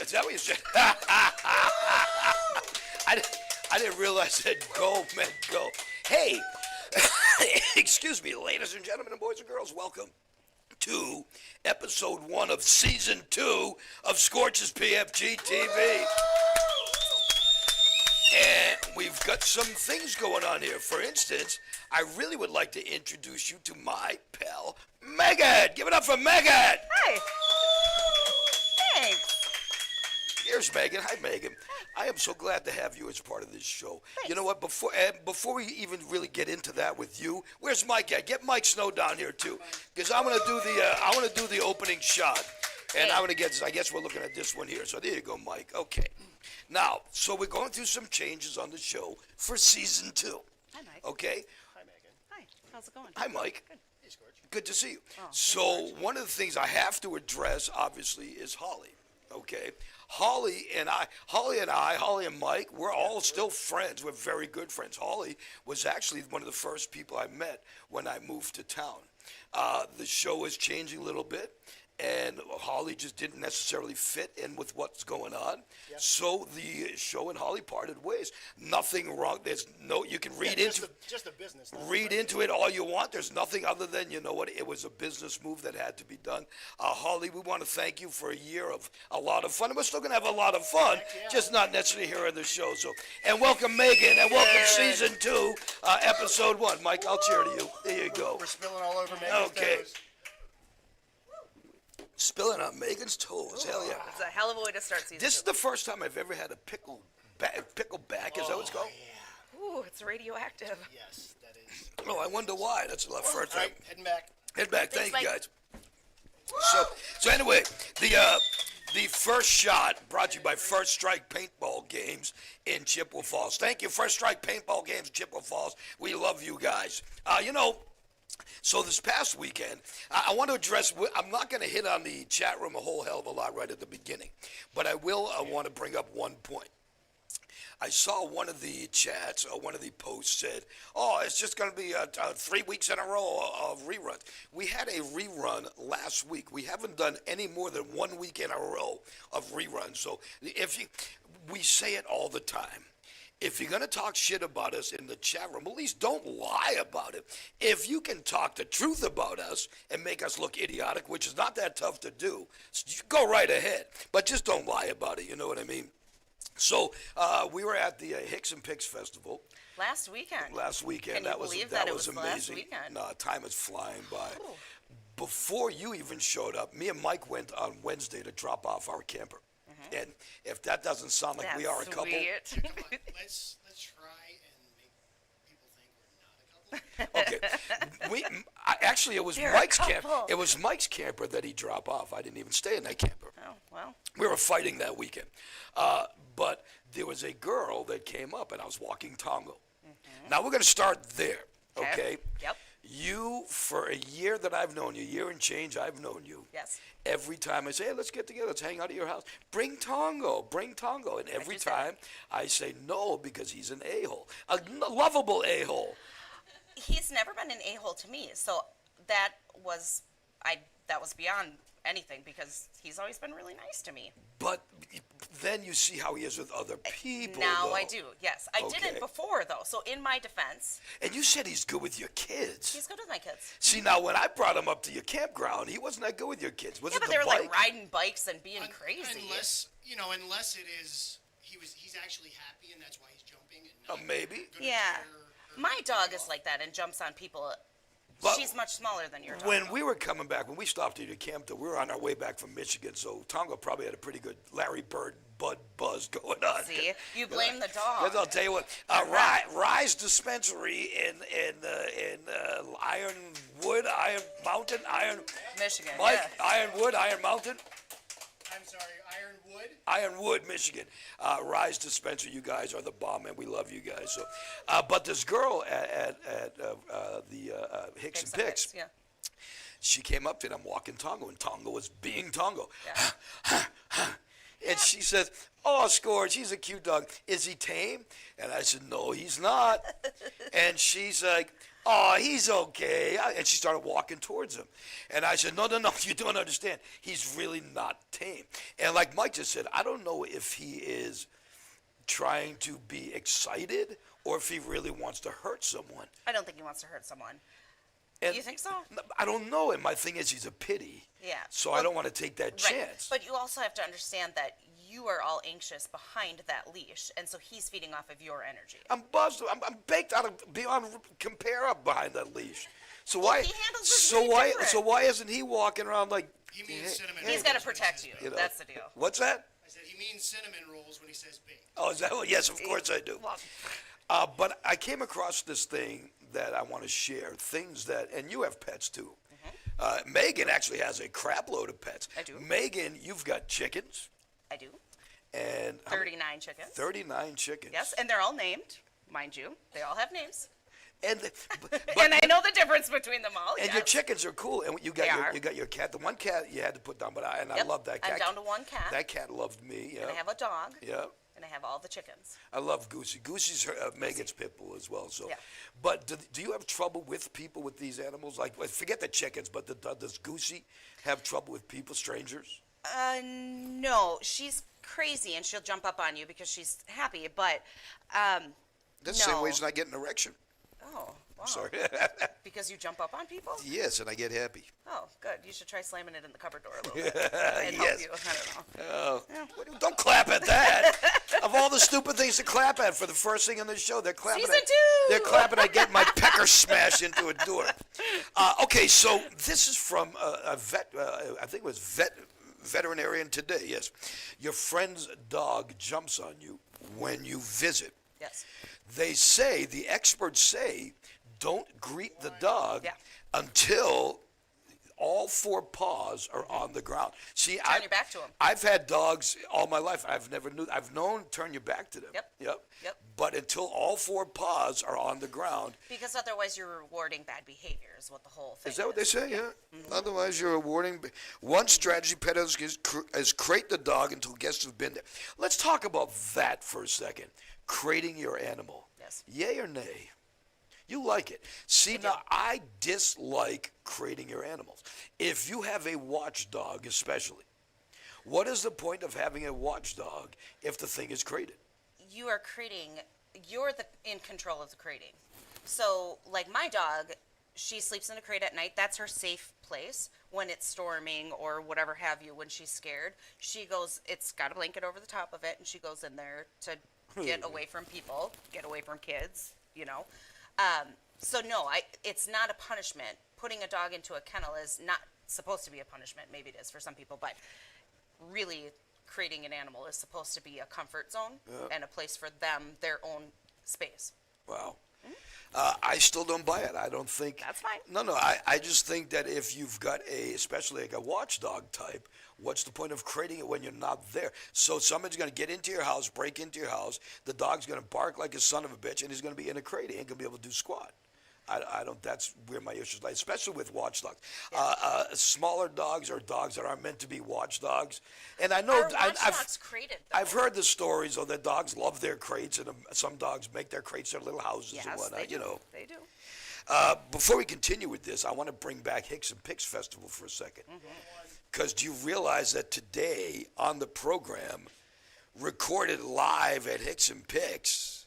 Is that what you said? I didn't realize that go meant go. Hey, excuse me, ladies and gentlemen and boys and girls, welcome to episode 1 of season 2 of Scorch's PFG-TV. And we've got some things going on here. For instance, I really would like to introduce you to my pal, Megan. Give it up for Megan. Hi. Thanks. Here's Megan. Hi, Megan. I am so glad to have you as part of this show. Thanks. You know what? Before we even really get into that with you, where's Mike at? Get Mike Snow down here too, because I want to do the opening shot, and I want to get. I guess we're looking at this one here. So there you go, Mike. Okay. Now, so we're going through some changes on the show for season 2. Hi, Mike. Okay. Hi, Megan. Hi. How's it going? Hi, Mike. Good. Hey, Scorch. Good to see you. Oh, So one of the things I have to address, obviously, is Holly. Okay, Holly and Mike, we're all still friends. We're very good friends. Holly was actually one of the first people I met when I moved to town. The show is changing a little bit, and Holly just didn't necessarily fit in with what's going on. Yep. So the show and Holly parted ways. Nothing wrong. There's no. You can read into. Just a business. Read into it all you want. There's nothing other than, you know what, it was a business move that had to be done. Holly, we want to thank you for a year of a lot of fun. And we're still going to have a lot of fun, yeah. just not necessarily here on the show. So, and welcome Megan, and welcome season 2, episode 1. Mike, I'll cheer to you. There you go. We're spilling all over Megan's Okay. toes. Spilling on Megan's toes. Hell yeah. It's a hell of a way to start season This is 2. the first time I've ever had a pickle back. Is that what it's called? Ooh, it's radioactive. Yes, that is. Oh, I wonder why. That's the first All time. right, heading back. Head back. Thanks, Thank you, Mike. guys. So anyway, the first shot brought to you by First Strike Paintball Games in Chippewa Falls. Thank you, First Strike Paintball Games, Chippewa Falls. We love you guys. So this past weekend, I want to address. I'm not going to hit on the chat room a whole hell of a lot right at the beginning, but I will. I want to bring up one point. I saw one of the chats, one of the posts said, "Oh, it's just going to be 3 weeks in a row of reruns." We had a rerun last week. We haven't done any more than 1 week in a row of reruns. So we say it all the time. If you're going to talk shit about us in the chat room, at least don't lie about it. If you can talk the truth about us and make us look idiotic, which is not that tough to do, go right ahead. But just don't lie about it, you know what I mean? So we were at the Hicks and Picks Festival. Last weekend. Can you believe that it was amazing. last weekend? No, time is flying by. Ooh. Before you even showed up, me and Mike went on Wednesday to drop off our camper. And if that doesn't sound like we are a couple. Sweet. Come on, let's try and make people think we're not a couple. Okay, actually, it was You're a Mike's camper. couple. It was Mike's camper that he dropped off. I didn't even stay in that camper. Oh, well. We were fighting that weekend, but there was a girl that came up, and I was walking Tongo. Now we're going to start there, okay? Yep. You, for a year that I've known you, year and change I've known you. Yes. Every time I say, hey, let's get together, let's hang out at your house. Bring Tongo. And every you say. time I say no because he's an a-hole, a lovable a-hole. He's never been an a-hole to me, so that was beyond anything because he's always been really nice to me. But then you see how he is with other people. Now though. I do, yes. I Okay. didn't before, though, so in my defense, And you said he's good with your kids. he's good with my kids. See, now when I brought him up to your campground, he wasn't that good with your kids. Was Yeah, it but the they were bike? like riding bikes and being crazy. Unless it is he's actually happy and that's why he's jumping. And not Maybe. gonna Yeah. tear or My rip dog you is off. like that and jumps on people. But She's much smaller than your dog. When we were coming back, when we stopped at your camp, we were on our way back from Michigan, so Tongo probably had a pretty good Larry Bird Bud buzz going on. See, you blame the dog. Because I'll tell you what, Rise Dispensary in Ironwood, Iron Mountain, Michigan, Mike, yeah. Ironwood, Iron Mountain, I'm sorry, Ironwood. Ironwood, Michigan. Rise Dispensary, you guys are the bomb, and we love you guys. So, but this girl at the Hicks and Picks, Yeah. she came up to him, I'm walking Tongo, and Tongo was being Tongo. Yeah. And she says, oh, Scorch, he's a cute dog. Is he tame? And I said, no, he's not. And she's like, Oh, he's okay. And she started walking towards him. And I said, no, you don't understand. He's really not tame. And like Mike just said, I don't know if he is trying to be excited or if he really wants to hurt someone. I don't think he wants to hurt someone. And you think so? I don't know. And my thing is, he's a pity. Yeah. So I don't want to take that chance. But you also have to understand that you are all anxious behind that leash, and so he's feeding off of your energy. I'm buzzed. I'm baked out of beyond compare up behind that leash. So why? He handles it really different. So why isn't he walking around like? He means cinnamon He's rolls got to when he protect says you. baked. That's the deal. What's that? I said he means cinnamon rolls when he says baked. Oh, is that what? Yes, of course I do. But I came across this thing that I want to share. Things that, and you have pets too. Megan actually has a crap load of pets. I do. Megan, you've got chickens. I do. And 39 chickens. 39 chickens. Yes, and they're all named, mind you. They all have names. And And I know the difference between them all. And yes. your chickens are cool. And you got your cat. The one cat you had to put down, but I love that cat. I'm down to one cat. That cat loved me. Yeah. And I have a dog. Yeah. And I have all the chickens. I love Goosey. Goosey's Megan's pit bull as well. So, Yeah. But do you have trouble with people with these animals? Like, forget the chickens, but does Goosey have trouble with people, strangers? No, she's crazy and she'll jump up on you because she's happy. But That's the same no. way as I get an erection. Oh, wow. Sorry. Because you jump up on people? Yes, and I get happy. Oh, good. You should try slamming it in the cupboard door a little bit. It'd help you. I don't know. Oh, don't clap at that. Of all the stupid things to clap at for the first thing on the show, they're clapping. Season 2! They're clapping. I get my pecker smashed into a door. Okay, so this is from a vet. I think it was veterinarian today. Yes, your friend's dog jumps on you when you visit. Yes. The experts say, don't greet the dog until all 4 paws are on the ground. See, Turn your back to them. I've had dogs all my life. I've known turn your back to them. Yep. But until all 4 paws are on the ground. Because otherwise you're rewarding bad behavior is what the whole thing is. Is that what they say? Yeah. Otherwise you're rewarding. One strategy pet owners is crate the dog until guests have been there. Let's talk about that for a second. Crating your animal. Yes. Yay or nay? You like it. See, now I dislike crating your animals. If you have a watchdog especially, what is the point of having a watchdog if the thing is crated? You are crating, you're in control of the crating. So, like my dog, she sleeps in a crate at night. That's her safe place when it's storming or whatever have you. When she's scared, she goes, it's got a blanket over the top of it, and she goes in there to get away from people, get away from kids, you know. So no, it's not a punishment. Putting a dog into a kennel is not supposed to be a punishment. Maybe it is for some people, but really creating an animal is supposed to be a comfort zone and a place for them, their own space. Wow. I still don't buy it. I don't think. That's fine. No. I just think that if you've got especially like a watchdog type, what's the point of creating it when you're not there? So somebody's going to get into your house, break into your house. The dog's going to bark like a son of a bitch, and he's going to be in a crate. He ain't going to be able to do squat. I don't. That's where my issues lie, especially with watchdogs. Smaller dogs or dogs that aren't meant to be watchdogs. And I know Are watchdogs crated, though? I've heard the stories of the dogs love their crates, and some dogs make their crates their little houses and whatnot. They do. You know. They do. Before we continue with this, I want to bring back Hicks and Picks Festival for a second. Because do you realize that today on the program, recorded live at Hicks and Picks,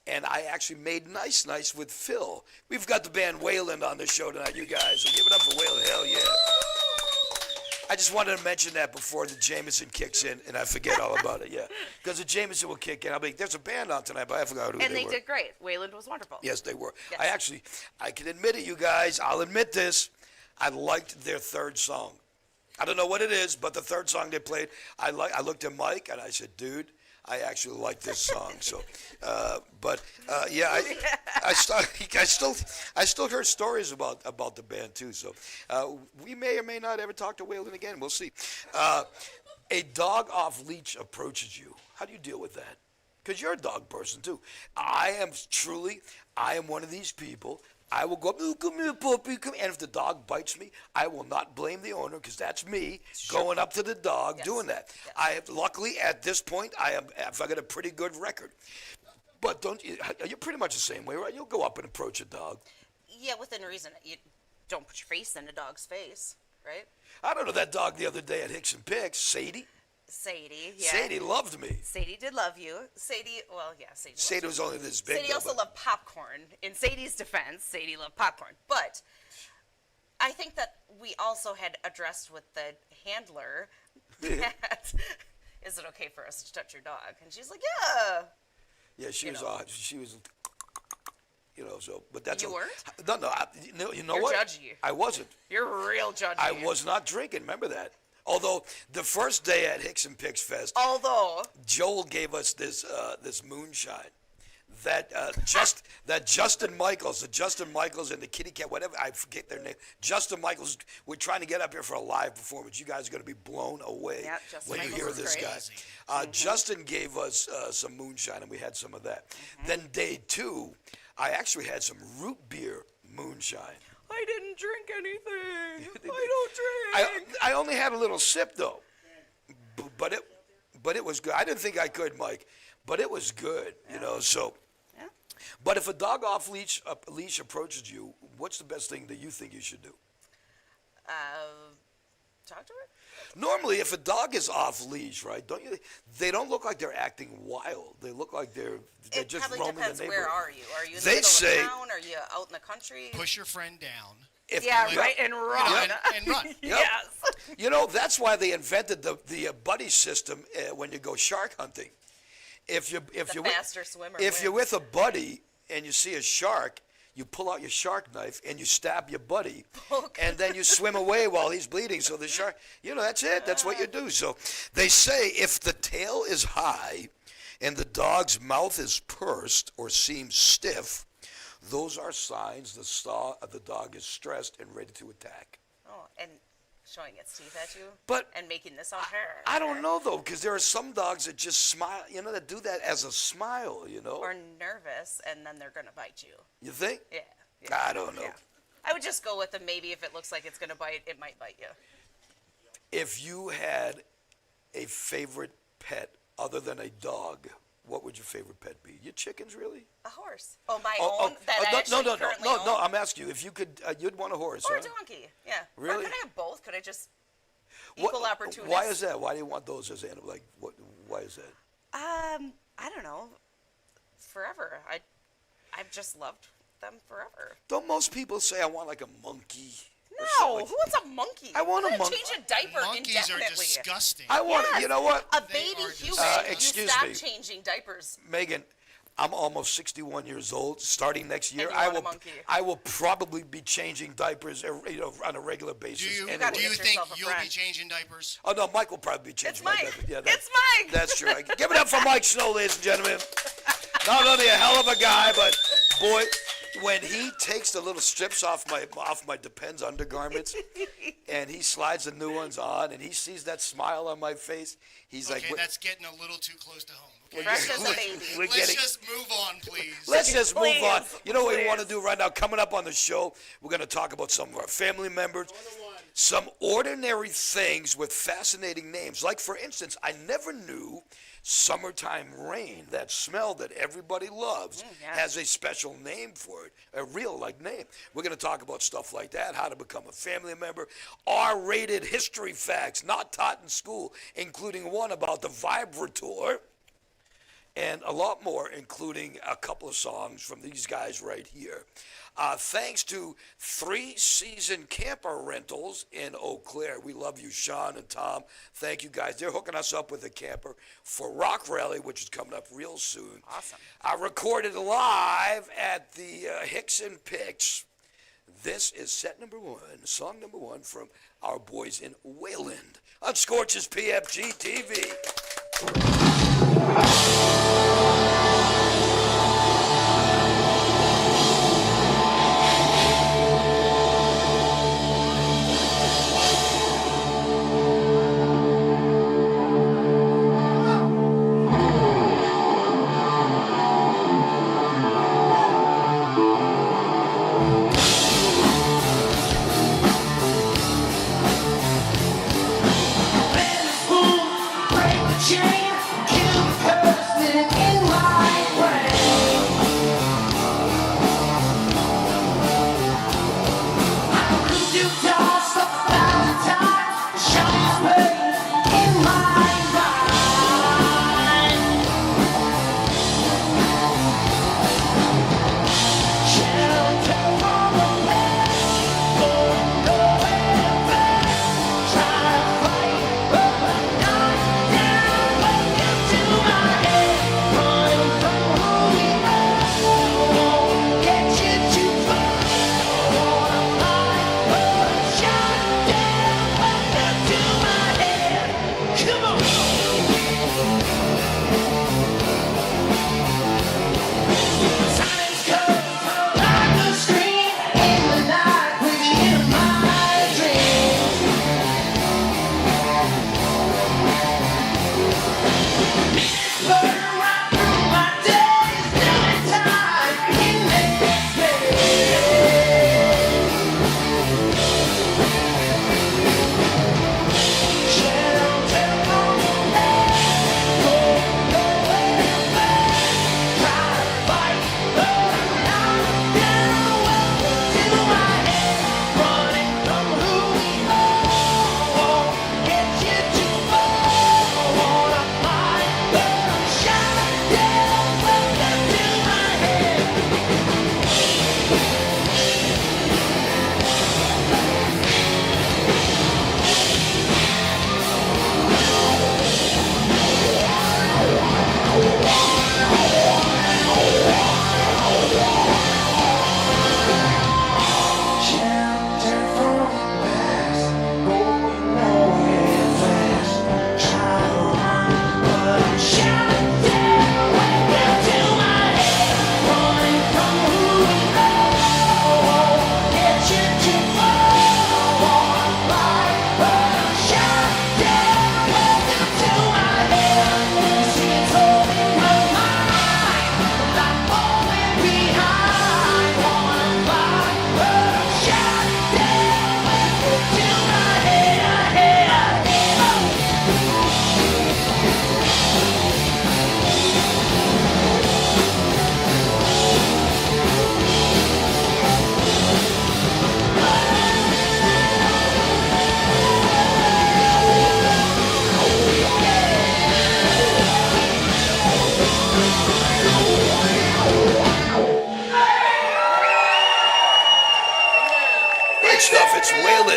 and I actually made Nice with Phil. We've got the band Wayland on the show tonight, you guys. So give it up for Wayland. Hell yeah. I just wanted to mention that before the Jameson kicks in, and I forget all about it, yeah. Because the Jameson will kick in. I'll be like, there's a band on tonight, but I forgot who they were. And they did great. Wayland was wonderful. Yes, they were. Yes. I can admit it, you guys. I'll admit this. I liked their third song. I don't know what it is, but the third song they played, I looked at Mike, and I said, dude, I actually like this song. So, I still heard stories about the band too. So, we may or may not ever talk to Wayland again. We'll see. A dog off leash approaches you. How do you deal with that? Because you're a dog person too. I am one of these people. I will go up, "Ooh, come here, puppy, come." And if the dog bites me, I will not blame the owner because that's me going up to the dog doing that. Luckily at this point, I've got a pretty good record. But don't you? You're pretty much the same way, right? You'll go up and approach a dog. Yeah, within reason. You don't put your face in a dog's face, right? I don't know that dog the other day at Hicks and Picks, Sadie. Sadie, yeah. Sadie loved me. Sadie did love you. Sadie, well, yeah, Sadie. Sadie was only this big. Sadie also loved popcorn. In Sadie's defense, Sadie loved popcorn. But I think that we also had addressed with the handler that, is it okay for us to touch your dog? And she's like, yeah. Yeah, she was odd. She was, so, but that's. You weren't? No, you know You're what? judgy. I wasn't. You're real judgy. I was not drinking, remember that? Although, the first day at Hicks and Picks Fest, Joel gave us this moonshine. That Justin Michaels and the Kitty Cat, whatever, I forget their name. Justin Michaels, we're trying to get up here for a live performance. You guys are going to be blown away when you hear this guy. Justin gave us some moonshine, and we had some of that. Then day 2, I actually had some root beer moonshine. I didn't drink anything. I don't drink. I only had a little sip, though. But it was good. I didn't think I could, Mike, but it was good, so. Yeah. But if a dog off leash approaches you, what's the best thing that you think you should do? Talk to her? Normally, if a dog is off leash, right? They don't look like they're acting wild. They look like they're just roaming the neighborhood. It probably depends. Where are you? Are you in the middle of town? Are you out in the country? Push your friend down. Right, and run. And run. Yes. That's why they invented the buddy system when you go shark hunting. If you're with a buddy and you see a shark, you pull out your shark knife and you stab your buddy, and then you swim away while he's bleeding. So the shark, that's it. That's what you do. So they say if the tail is high and the dog's mouth is pursed or seems stiff, those are signs the dog is stressed and ready to attack. Oh, and showing its teeth at you? But and making this on her? I don't know, though, because there are some dogs that just smile, that do that as a smile, Or nervous, and then they're going to bite you. You think? Yeah. I don't know. Yeah. I would just go with them. Maybe if it looks like it's going to bite, it might bite you. If you had a favorite pet other than a dog, what would your favorite pet be? Your chickens, really? A horse. Oh, my own? No, I'm asking you. If you could, you'd want a horse, Or a donkey, yeah. Really? Or could I have both? Could I just equal opportunity? Why is that? Why do you want those as animals? Like, why is that? I don't know. Forever. I've just loved them forever. Don't most people say, I want like a monkey? No, who wants a monkey? I want a monkey. Change a diaper Monkeys indefinitely. are disgusting. I want, you know what? A baby human, excuse you stop me. changing diapers. Megan, I'm almost 61 years old. Starting next year, And you want a monkey. I will probably be changing diapers, on a regular basis. Do you anyway. think you'll be changing diapers? Oh no, Mike will probably be changing my Mike. diapers. Yeah, It's Mike. That's true. Give it up for Mike Snow, ladies and gentlemen. Not only a hell of a guy, but boy, when he takes the little strips off my Depends undergarments, and he slides the new ones on, and he sees that smile on my face, he's like, "Okay, that's getting a little too close to home." Okay? Fresh as a baby. Let's just move on, please. Let's just move on. You know what we Please. want to do right now? Coming up on the show, we're going to talk about some of our family members, some ordinary things with fascinating names. Like, for instance, I never knew summertime rain, that smell that everybody loves, has a special name for it, a real name. We're going to talk about stuff like that, how to become a family member, R-rated history facts not taught in school, including one about the vibrator, and a lot more, including a couple of songs from these guys right here. Thanks to 3 Season Camper Rentals in Eau Claire. We love you, Sean and Tom. Thank you, guys. They're hooking us up with a camper for Rock Rally, which is coming up real soon. Awesome. I recorded live at the Hicks and Picks. This is set number 1, song number 1 from our boys in Wayland on Scorch's PFG-TV. Break the chain, kill the person.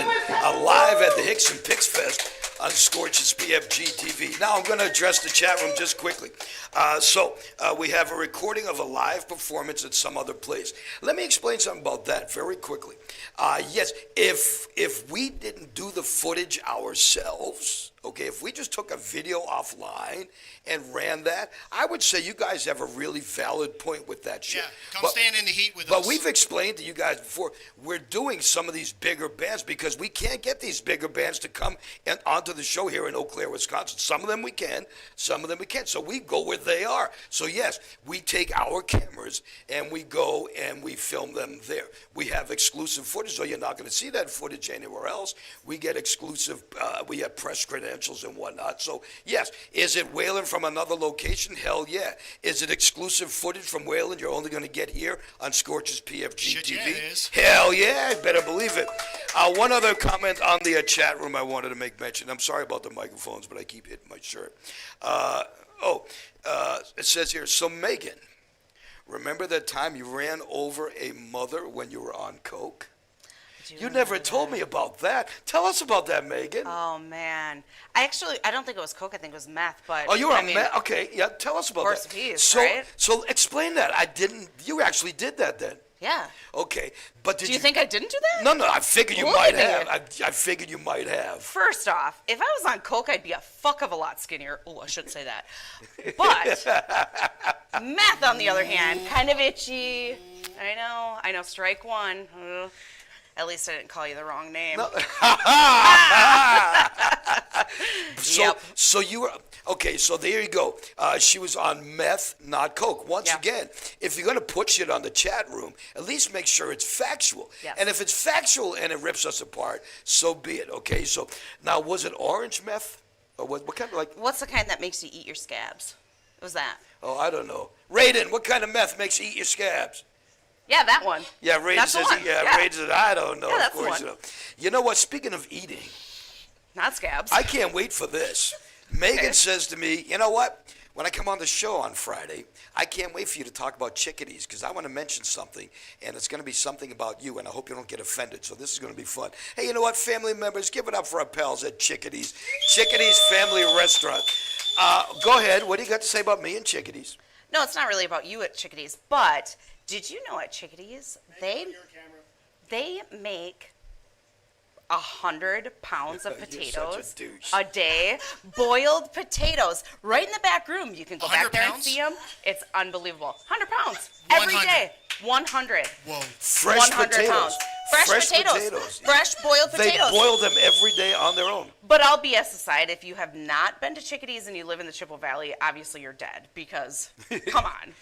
Wayland, live at the Hicks and Picks Fest on Scorch's PFG-TV. Now I'm going to address the chat room just quickly. We have a recording of a live performance at some other place. Let me explain something about that very quickly. Yes, if we didn't do the footage ourselves, okay, if we just took a video offline and ran that, I would say you guys have a really valid point with that shit. Yeah, come stand in the heat with us. But we've explained to you guys before, we're doing some of these bigger bands because we can't get these bigger bands to come onto the show here in Eau Claire, Wisconsin. Some of them we can, some of them we can't. So we go where they are. So yes, we take our cameras and we go and we film them there. We have exclusive footage, so you're not going to see that footage anywhere else. We get exclusive, we have press credentials and whatnot. So yes, is it Wayland from another location? Hell yeah. Is it exclusive footage from Wayland you're only going to get here on Scorch's PFG-TV? Shit, yeah, it is. Hell yeah, better believe it. One other comment on the chat room I wanted to make mention. I'm sorry about the microphones, but I keep hitting my shirt. It says here, so Megan, remember that time you ran over a mother when you were on coke? You never told me about that. Tell us about that, Megan. Oh man, I don't think it was coke. I think it was meth. But oh, you were on meth. Okay, yeah. Tell us about that. Horse peas, right? So explain that. I didn't. You actually did that then. Yeah. Okay, but do you think I didn't do that? No, I figured you might have. I figured you might have. First off, if I was on coke, I'd be a fuck of a lot skinnier. Oh, I shouldn't say that. But meth, on the other hand, kind of itchy. I know. Strike one. At least I didn't call you the wrong name. No. So you were okay. So there you go. She was on meth, not coke. Once again, if you're going to put shit on the chat room, at least make sure it's factual. Yes. And if it's factual and it rips us apart, so be it. Okay. So now, was it orange meth, or what kind of What's the kind that makes you eat your scabs? What was that? Oh, I don't know. Raiden, what kind of meth makes you eat your scabs? Yeah, that one. Yeah, Raiden says. Raiden says, I don't know. Yeah, of course, you know what? Speaking of eating. Not scabs. I can't wait for this. Megan says to me, you know what? When I come on the show on Friday, I can't wait for you to talk about chickadees because I want to mention something, and it's going to be something about you, and I hope you don't get offended, so this is going to be fun. Hey, you know what, family members? Give it up for our pals at Chickadees. Chickadees Family Restaurant. Go ahead. What do you got to say about me and Chickadees? No, it's not really about you at Chickadees, but did you know at Chickadees, they make 100 pounds of potatoes a day, boiled potatoes, right in the back room. You can go back there and see them. It's unbelievable. 100 pounds every day. 100. Whoa. Fresh 100 potatoes. Pounds. Fresh potatoes. Fresh boiled potatoes. They boil them every day on their own. But all BS aside, if you have not been to Chickadees and you live in the Chippewa Valley, obviously you're dead because, come on.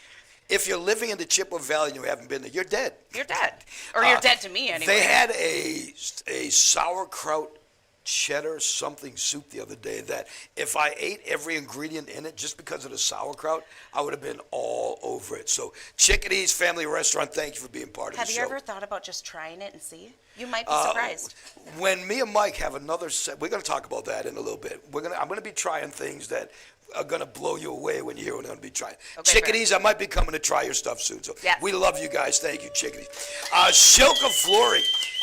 If you're living in the Chippewa Valley and you haven't been there, you're dead. You're dead. Or you're dead to me anyway. They had a sauerkraut cheddar something soup the other day that if I ate every ingredient in it just because of the sauerkraut, I would have been all over it. So Chickadees Family Restaurant, thank you for being part of the show. Have you ever thought about just trying it and see? You might be surprised. When me and Mike have another set, we're going to talk about that in a little bit. I'm going to be trying things that are going to blow you away when you hear what I'm going to be trying. Okay, Chickadees, I might be coming to try your stuff soon. So we love you guys. Thank you, Chickadees.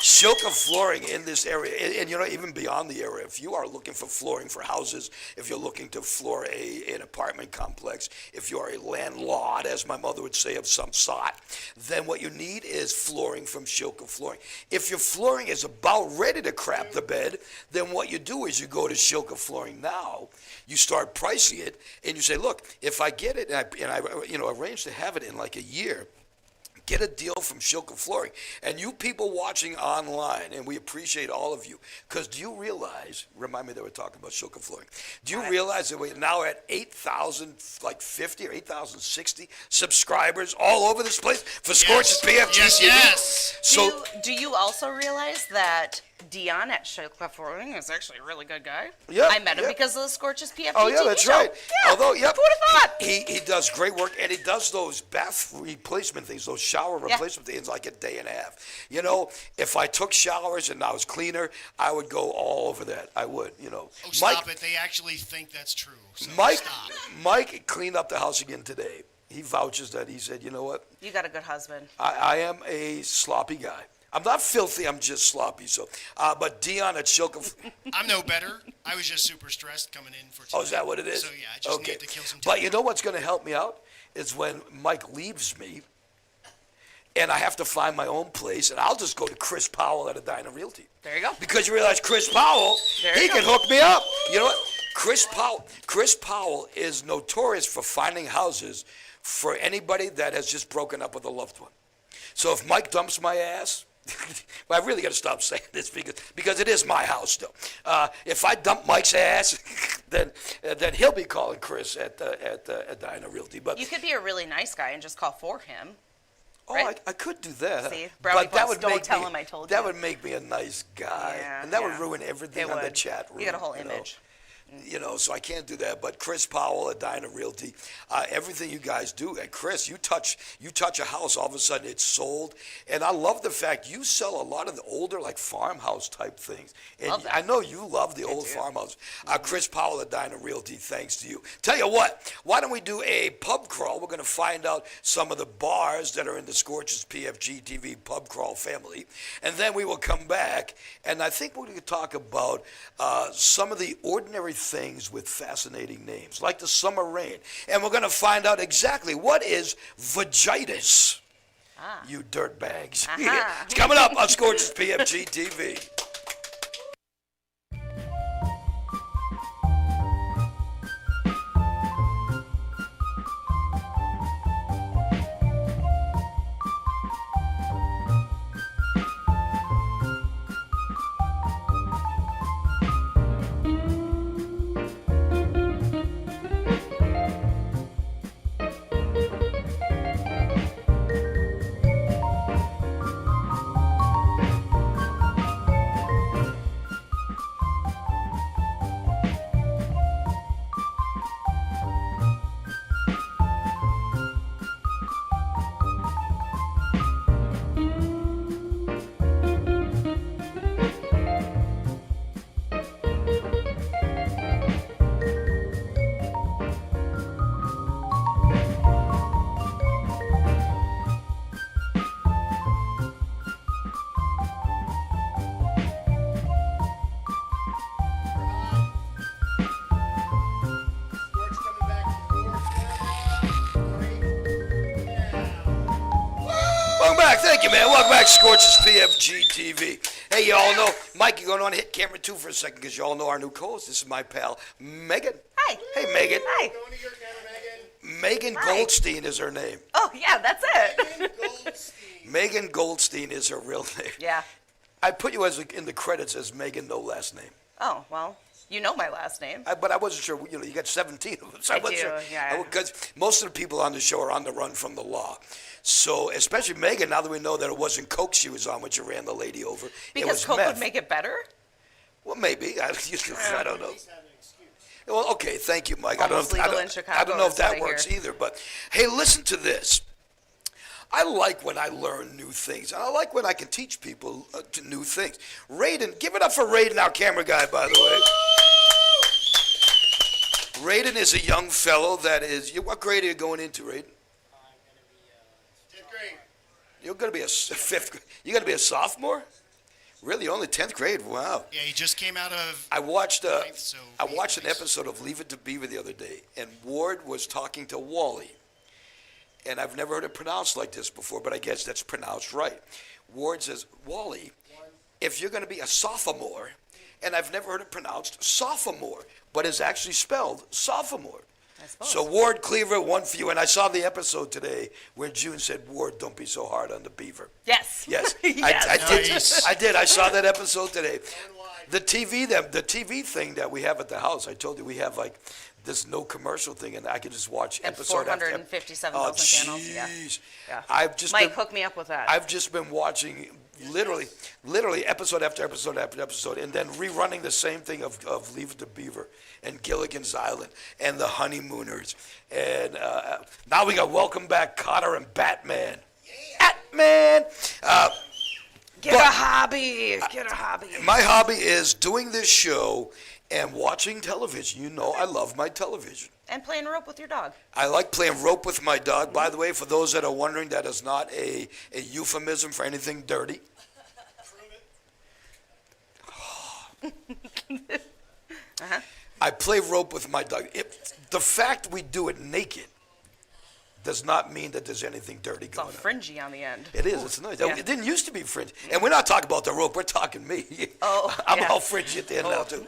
Shilka Flooring in this area, and even beyond the area. If you are looking for flooring for houses, if you're looking to floor an apartment complex, if you are a landlord, as my mother would say, of some sort, then what you need is flooring from Shilka Flooring. If your flooring is about ready to crap the bed, then what you do is you go to Shilka Flooring now. You start pricing it, and you say, look, if I get it, and I arrange to have it in like a year, get a deal from Shilka Flooring. And you people watching online, and we appreciate all of you, because do you realize, remind me that we're talking about Shilka Flooring, do you realize that we're now at 8,050 or 8,060 subscribers all over this place for Scorch's PFG-TV? Yes. So, do you also realize that Dion at Shilka Flooring is actually a really good guy? Yeah, I met him because of the Scorch's PFG-TV Oh, yeah, that's show. right. Yeah. Although, Who would have thought? He does great work, and he does those bath replacement things, those shower replacement things, like a day and a half. If I took showers and I was cleaner, I would go all over that. I would, Oh, stop it. They actually think that's true. So stop. Mike cleaned up the house again today. He vouches that. He said, you know what? You got a good husband. I am a sloppy guy. I'm not filthy. I'm just sloppy. So, but Dion at Shilka. I'm no better. I was just super stressed coming in for tonight. Oh, is that what it is? So yeah, I just need to kill some time. But you know what's going to help me out is when Mike leaves me, and I have to find my own place, and I'll just go to Chris Powell at Edina Realty. There you go. Because you realize Chris Powell, he can hook me up. You know what? Chris Powell is notorious for finding houses for anybody that has just broken up with a loved one. So if Mike dumps my ass, but I really got to stop saying this because it is my house still. If I dump Mike's ass, then he'll be calling Chris at Edina Realty. But you could be a really nice guy and just call for him. oh, right? I could do that. See, brownie but that points, would don't make tell me, him I told that you. would make me a nice guy, Yeah, and that yeah. would ruin everything It on the would. chat room. You got a whole know? image. You know, so I can't do that. But Chris Powell at Edina Realty, everything you guys do, and Chris, you touch a house, all of a sudden it's sold. And I love the fact you sell a lot of the older, like farmhouse type things. And Love that. I know you love the old do. farmhouse. Chris Powell at Edina Realty, thanks to you. Tell you what, why don't we do a pub crawl? We're going to find out some of the bars that are in the Scorch's PFG-TV pub crawl family, and then we will come back, and I think we're going to talk about some of the ordinary things with fascinating names, like the summer rain. And we're going to find out exactly what is vagitis. You dirtbags. It's coming up on Scorch's PFG TV. Scorch coming back to York. Great. Yeah. Welcome back. Thank you, man. Welcome back to Scorch's PFG TV. Hey, you all know, Mike, you're going on hit camera 2 for a second because you all know our new co-host. This is my pal, Megan. Hi. Hey, Megan. Hi. Going to your camera, Megan. Megan Hi. Goldstein is her name. Oh, yeah, that's it. Megan Goldstein. Megan Goldstein is her real name. Yeah. I put you in the credits as Megan, no last name. Oh, well, you know my last name. But I wasn't sure, you know, you got 17 of them. So I wasn't do, sure. yeah. Because most of the people on the show are on the run from the law. So, especially Megan, now that we know that it wasn't coke she was on when you ran the lady over. It Because was Coke meth. would make it better? Well, maybe. I don't know. Well, okay, thank you, Mike. Almost legal in I don't Chicago, know if is what that I works hear. either. But, hey, listen to this. I like when I learn new things. And I like when I can teach people new things. Raiden, give it up for Raiden, our camera guy, by the way. Raiden is a young fellow that is, what grade are you going into, Raiden? I'm going to be 10th grade. You're going to be a fifth grade. You're going to be a sophomore? Really, only 10th grade? Wow. Yeah, he just came out of. I watched Ninth, so I eighth watched an grade. episode of Leave It to Beaver the other day, and Ward was talking to Wally. And I've never heard it pronounced like this before, but I guess that's pronounced right. Ward says, Wally, if you're going to be a sophomore, and I've never heard it pronounced sophomore, but it's actually spelled sophomore. I suppose. So Ward Cleaver, one for you. And I saw the episode today where June said, Ward, don't be so hard on the beaver. Yes. Yes, Yes. I did. I saw that episode today. The TV thing that we have at the house, I told you we have like this no commercial thing, and I can just watch And episode after 457,000 channels. Yeah. jeez. Yeah. I've just Mike, been, hook me up with that. I've just been watching literally episode after episode after episode, and then rerunning the same thing of Leave It to Beaver and Gilligan's Island and The Honeymooners, and now we got Welcome Back Kotter and Batman. Batman. Get a hobby. Get a hobby. My hobby is doing this show and watching television. You know, I love my television. And playing rope with your dog. I like playing rope with my dog. By the way, for those that are wondering, that is not a euphemism for anything dirty. I play rope with my dog. The fact we do it naked does not mean that there's anything dirty It's all going on. fringy on the end. It is. It's nice. Yeah. It didn't used to be fringy. And we're not talking about the rope. We're talking me. Oh, I'm yeah. all fringy at the end now, too.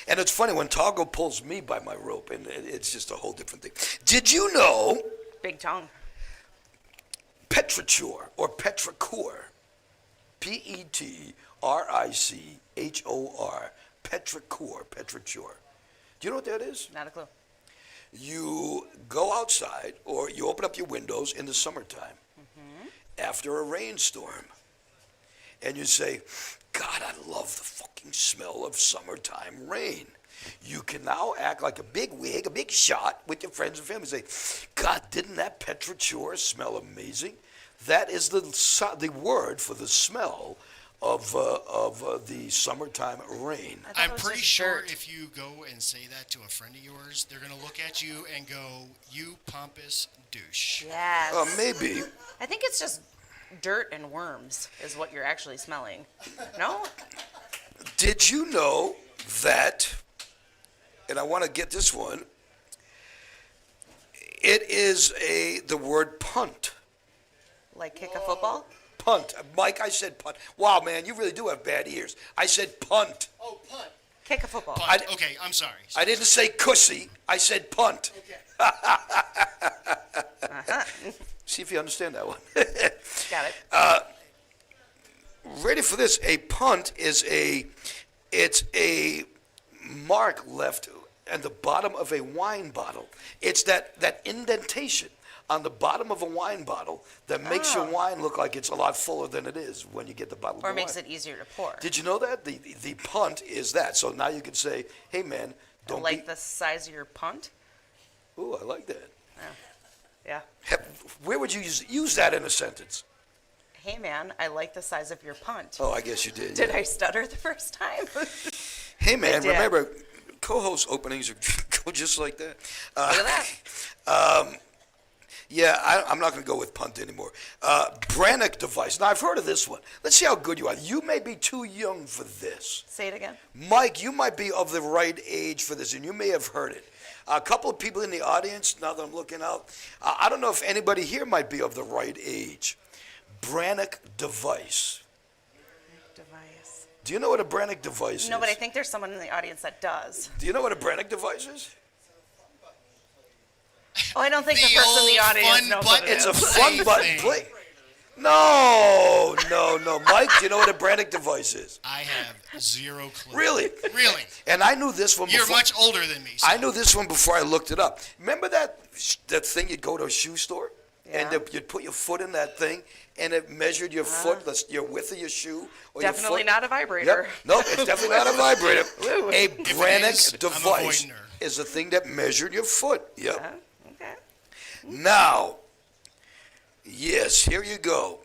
And it's funny when Togo pulls me by my rope, and it's just a whole different thing. Did you know Big tongue. petrichor or petrichor, Petrichor, petrichor. Do you know what that is? Not a clue. You go outside or you open up your windows in the summertime after a rainstorm and you say, God, I love the fucking smell of summertime rain. You can now act like a big wig, a big shot with your friends and family. Say, God, didn't that petrichor smell amazing? That is the word for the smell of the summertime rain. I'm pretty sure if you go and say that to a friend of yours, they're going to look at you and go, you pompous douche. Yes. Maybe. I think it's just dirt and worms is what you're actually smelling. No? Did you know that, and I want to get this one, it is the word punt. Like kick a football? Punt. Mike, I said punt. Wow, man, you really do have bad ears. I said punt. Oh, punt. Kick a football. Punt. Okay, I'm sorry. I didn't say cussy. I said punt. Okay. See if you understand that one. Got it. Ready for this? A punt is it's a mark left at the bottom of a wine bottle. It's that indentation on the bottom of a wine bottle that makes your wine look like it's a lot fuller than it is when you get the bottle of Or the makes wine. it easier to pour. Did you know that? The punt is that. So now you can say, hey, man, don't Like be... the size of your punt? Ooh, I like that. Yeah. Where would you use that in a sentence? Hey man, I like the size of your punt. Oh, I guess you did. Did yeah. I stutter the first time? Hey, man, did. remember, co-host openings go just like that. Look at that. Yeah, I'm not going to go with punt anymore. Brannock device. Now, I've heard of this one. Let's see how good you are. You may be too young for this. Say it again. Mike, you might be of the right age for this, and you may have heard it. A couple of people in the audience, now that I'm looking out, I don't know if anybody here might be of the right age. Brannock device. Device. Do you know what a Brannock device is? No, but I think there's someone in the audience that does. Do you know what a Brannock device is? Oh, I don't think the The person in the old audience fun knows what it button. It's is. a fun Play button thing. play. No. Mike, do you know what a Brannock device is? I have zero clue. Really? Really? And I knew this one You're before. much older than me. So. I knew this one before I looked it up. Remember that thing you'd go to a shoe store? And Yeah. you'd put your foot in that thing, and it measured your foot, your width of your shoe. Or Definitely your foot. not a vibrator. Yep. No, it's definitely not a vibrator. Woo. A it Brannock is, I'm device avoiding her. is a thing that measured your foot. Yep. Okay. Now, yes, here you go.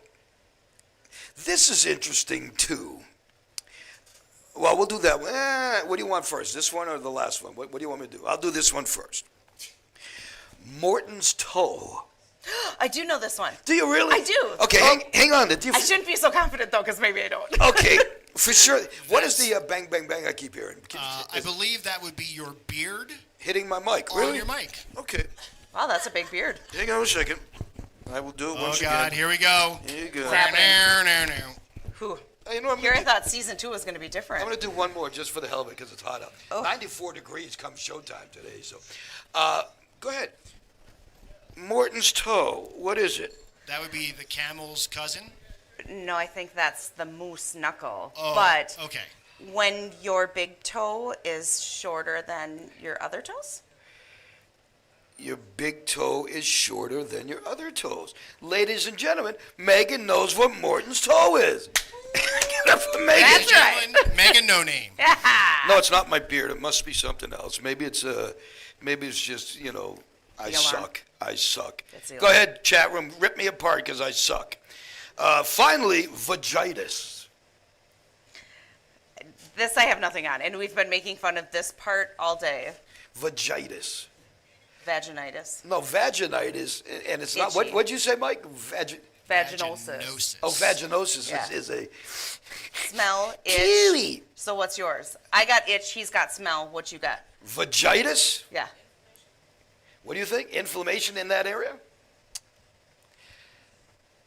This is interesting too. Well, we'll do that one. What do you want first? This one or the last one? What do you want me to do? I'll do this one first. Morton's toe. I do know this one. Do you really? I do. Okay, hang on. I shouldn't be so confident though, because maybe I don't. Okay, for sure. What is the bang, bang, bang I keep hearing? I believe that would be your beard Hitting my mic. on Really? your mic. Okay. Wow, that's a big beard. Hang on a second. I will do it Oh, once God, again. here we go. Here you go. Zap. Now. Whew. You know, Here I thought season 2 was going to be different. I'm going to do one more just for the hell of it because it's hot out. Oh. 94 degrees come showtime today. So, go ahead. Morton's toe. What is it? That would be the camel's cousin. No, I think that's the moose knuckle. Oh, But okay. when your big toe is shorter than your other toes? Your big toe is shorter than your other toes. Ladies and gentlemen, Megan knows what Morton's toe is. Get up for Megan. That's right. Gentlemen, Megan No Name. No, it's not my beard. It must be something else. Maybe it's just, I The alarm. suck. I suck. It's the Go alarm. ahead, chat room. Rip me apart because I suck. Finally, vagitis. This I have nothing on, and we've been making fun of this part all day. Vagitis. Vaginitis. No, vaginitis, and it's not. Itchy. What'd you say, Mike? Vaginosis. Oh, vaginosis Yeah. is a Smell, itch. kiwi. So what's yours? I got itch. He's got smell. What you got? Vagitis? Yeah. What do you think? Inflammation in that area?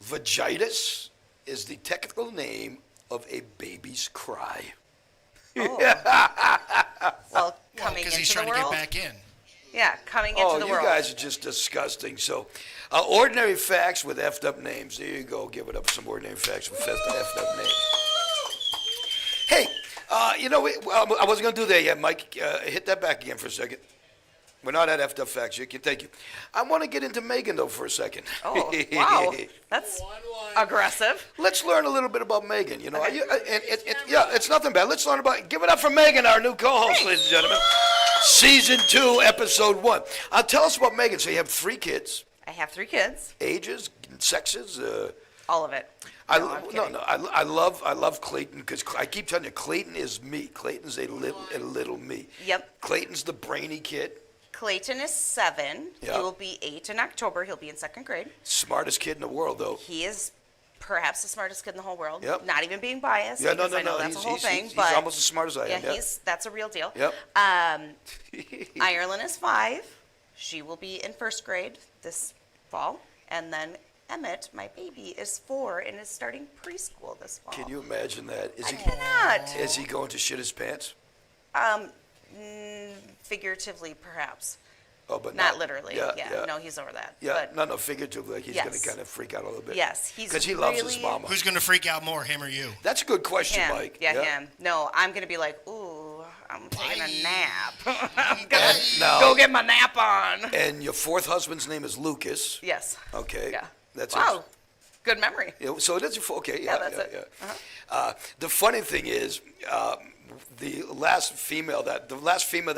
Vagitis is the technical name of a baby's cry. Oh. Well, coming Because he's into trying the to get world. back in. Yeah, coming into Oh, the you world. guys are just disgusting. So, ordinary facts with effed up names. There you go. Give it up for some ordinary facts with effed up names. Hey, you know, I wasn't going to do that yet, Mike. Hit that back again for a second. We're not at effed up facts yet. Thank you. I want to get into Megan, though, for a second. Oh, wow. That's aggressive. Let's learn a little bit about Megan. You know, yeah, it's nothing bad. Let's learn about. Give it up for Megan, our new co-host, ladies and gentlemen. Season 2, episode 1. Tell us about Megan. So you have 3 kids. I have 3 kids. Ages, sexes. All of it. I kidding. love Clayton because I keep telling you, Clayton is me. Clayton's a little me. Yep. Clayton's the brainy kid. Clayton is 7. Yeah. He will be 8 in October. He'll be in 2nd grade. Smartest kid in the world, though. He is perhaps the smartest kid in the whole world. Yep. Not even being biased. Yeah, because I know no. that's a whole thing. He's but almost as smart as I am. Yeah. that's a real deal. Yep. Ireland is 5. She will be in 1st grade this fall. And then Emmett, my baby, is 4 and is starting preschool this fall. Can you imagine that? I cannot. Is he going to shit his pants? Figuratively, perhaps. Oh, but Not literally. Yeah. No, he's over that. Yeah, But no, figuratively, like he's Yes. going to kind of freak out a little bit. yes, he's Because he loves his really- mama. Who's going to freak out more, him or you? That's a good question, Him. Mike. Yeah, him. No, I'm gonna be like, ooh, I'm taking a nap. I'm And gonna now- go get my nap on. And your 4th husband's name is Lucas. Yes. Okay. Yeah. That's Wow. it. Good memory. Yeah, so it is okay. Yeah, that's it. The funny thing is, the last female that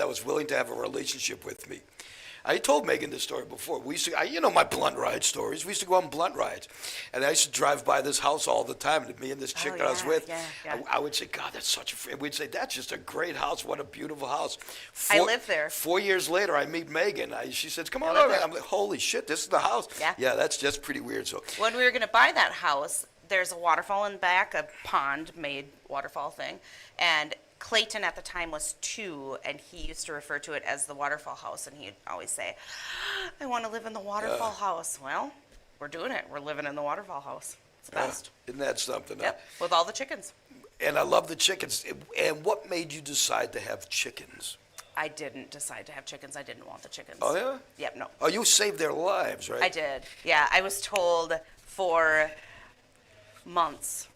was willing to have a relationship with me. I told Megan this story before. We used to, you know, my blunt ride stories. We used to go on blunt rides, and I used to drive by this house all the time. And me and this chick that I was with, yeah. I would say, God, that's such a. We'd say, that's just a great house. What a beautiful house. I live there. 4 years later, I meet Megan. She says, "Come on live over." there. I'm like, "Holy shit, this is the house." Yeah. Yeah, that's just pretty weird. So. When we were gonna buy that house, there's a waterfall in the back, a pond-made waterfall thing, and Clayton at the time was 2, and he used to refer to it as the waterfall house, and he'd always say, I want to live in the waterfall house. Well, we're doing it. We're living in the waterfall house. It's the best. Isn't that something? Yep, with all the chickens. And I love the chickens. And what made you decide to have chickens? I didn't decide to have chickens. I didn't want the chickens. Oh, yeah? Yep, no. Oh, you saved their lives, right? I did. Yeah, I was told for months,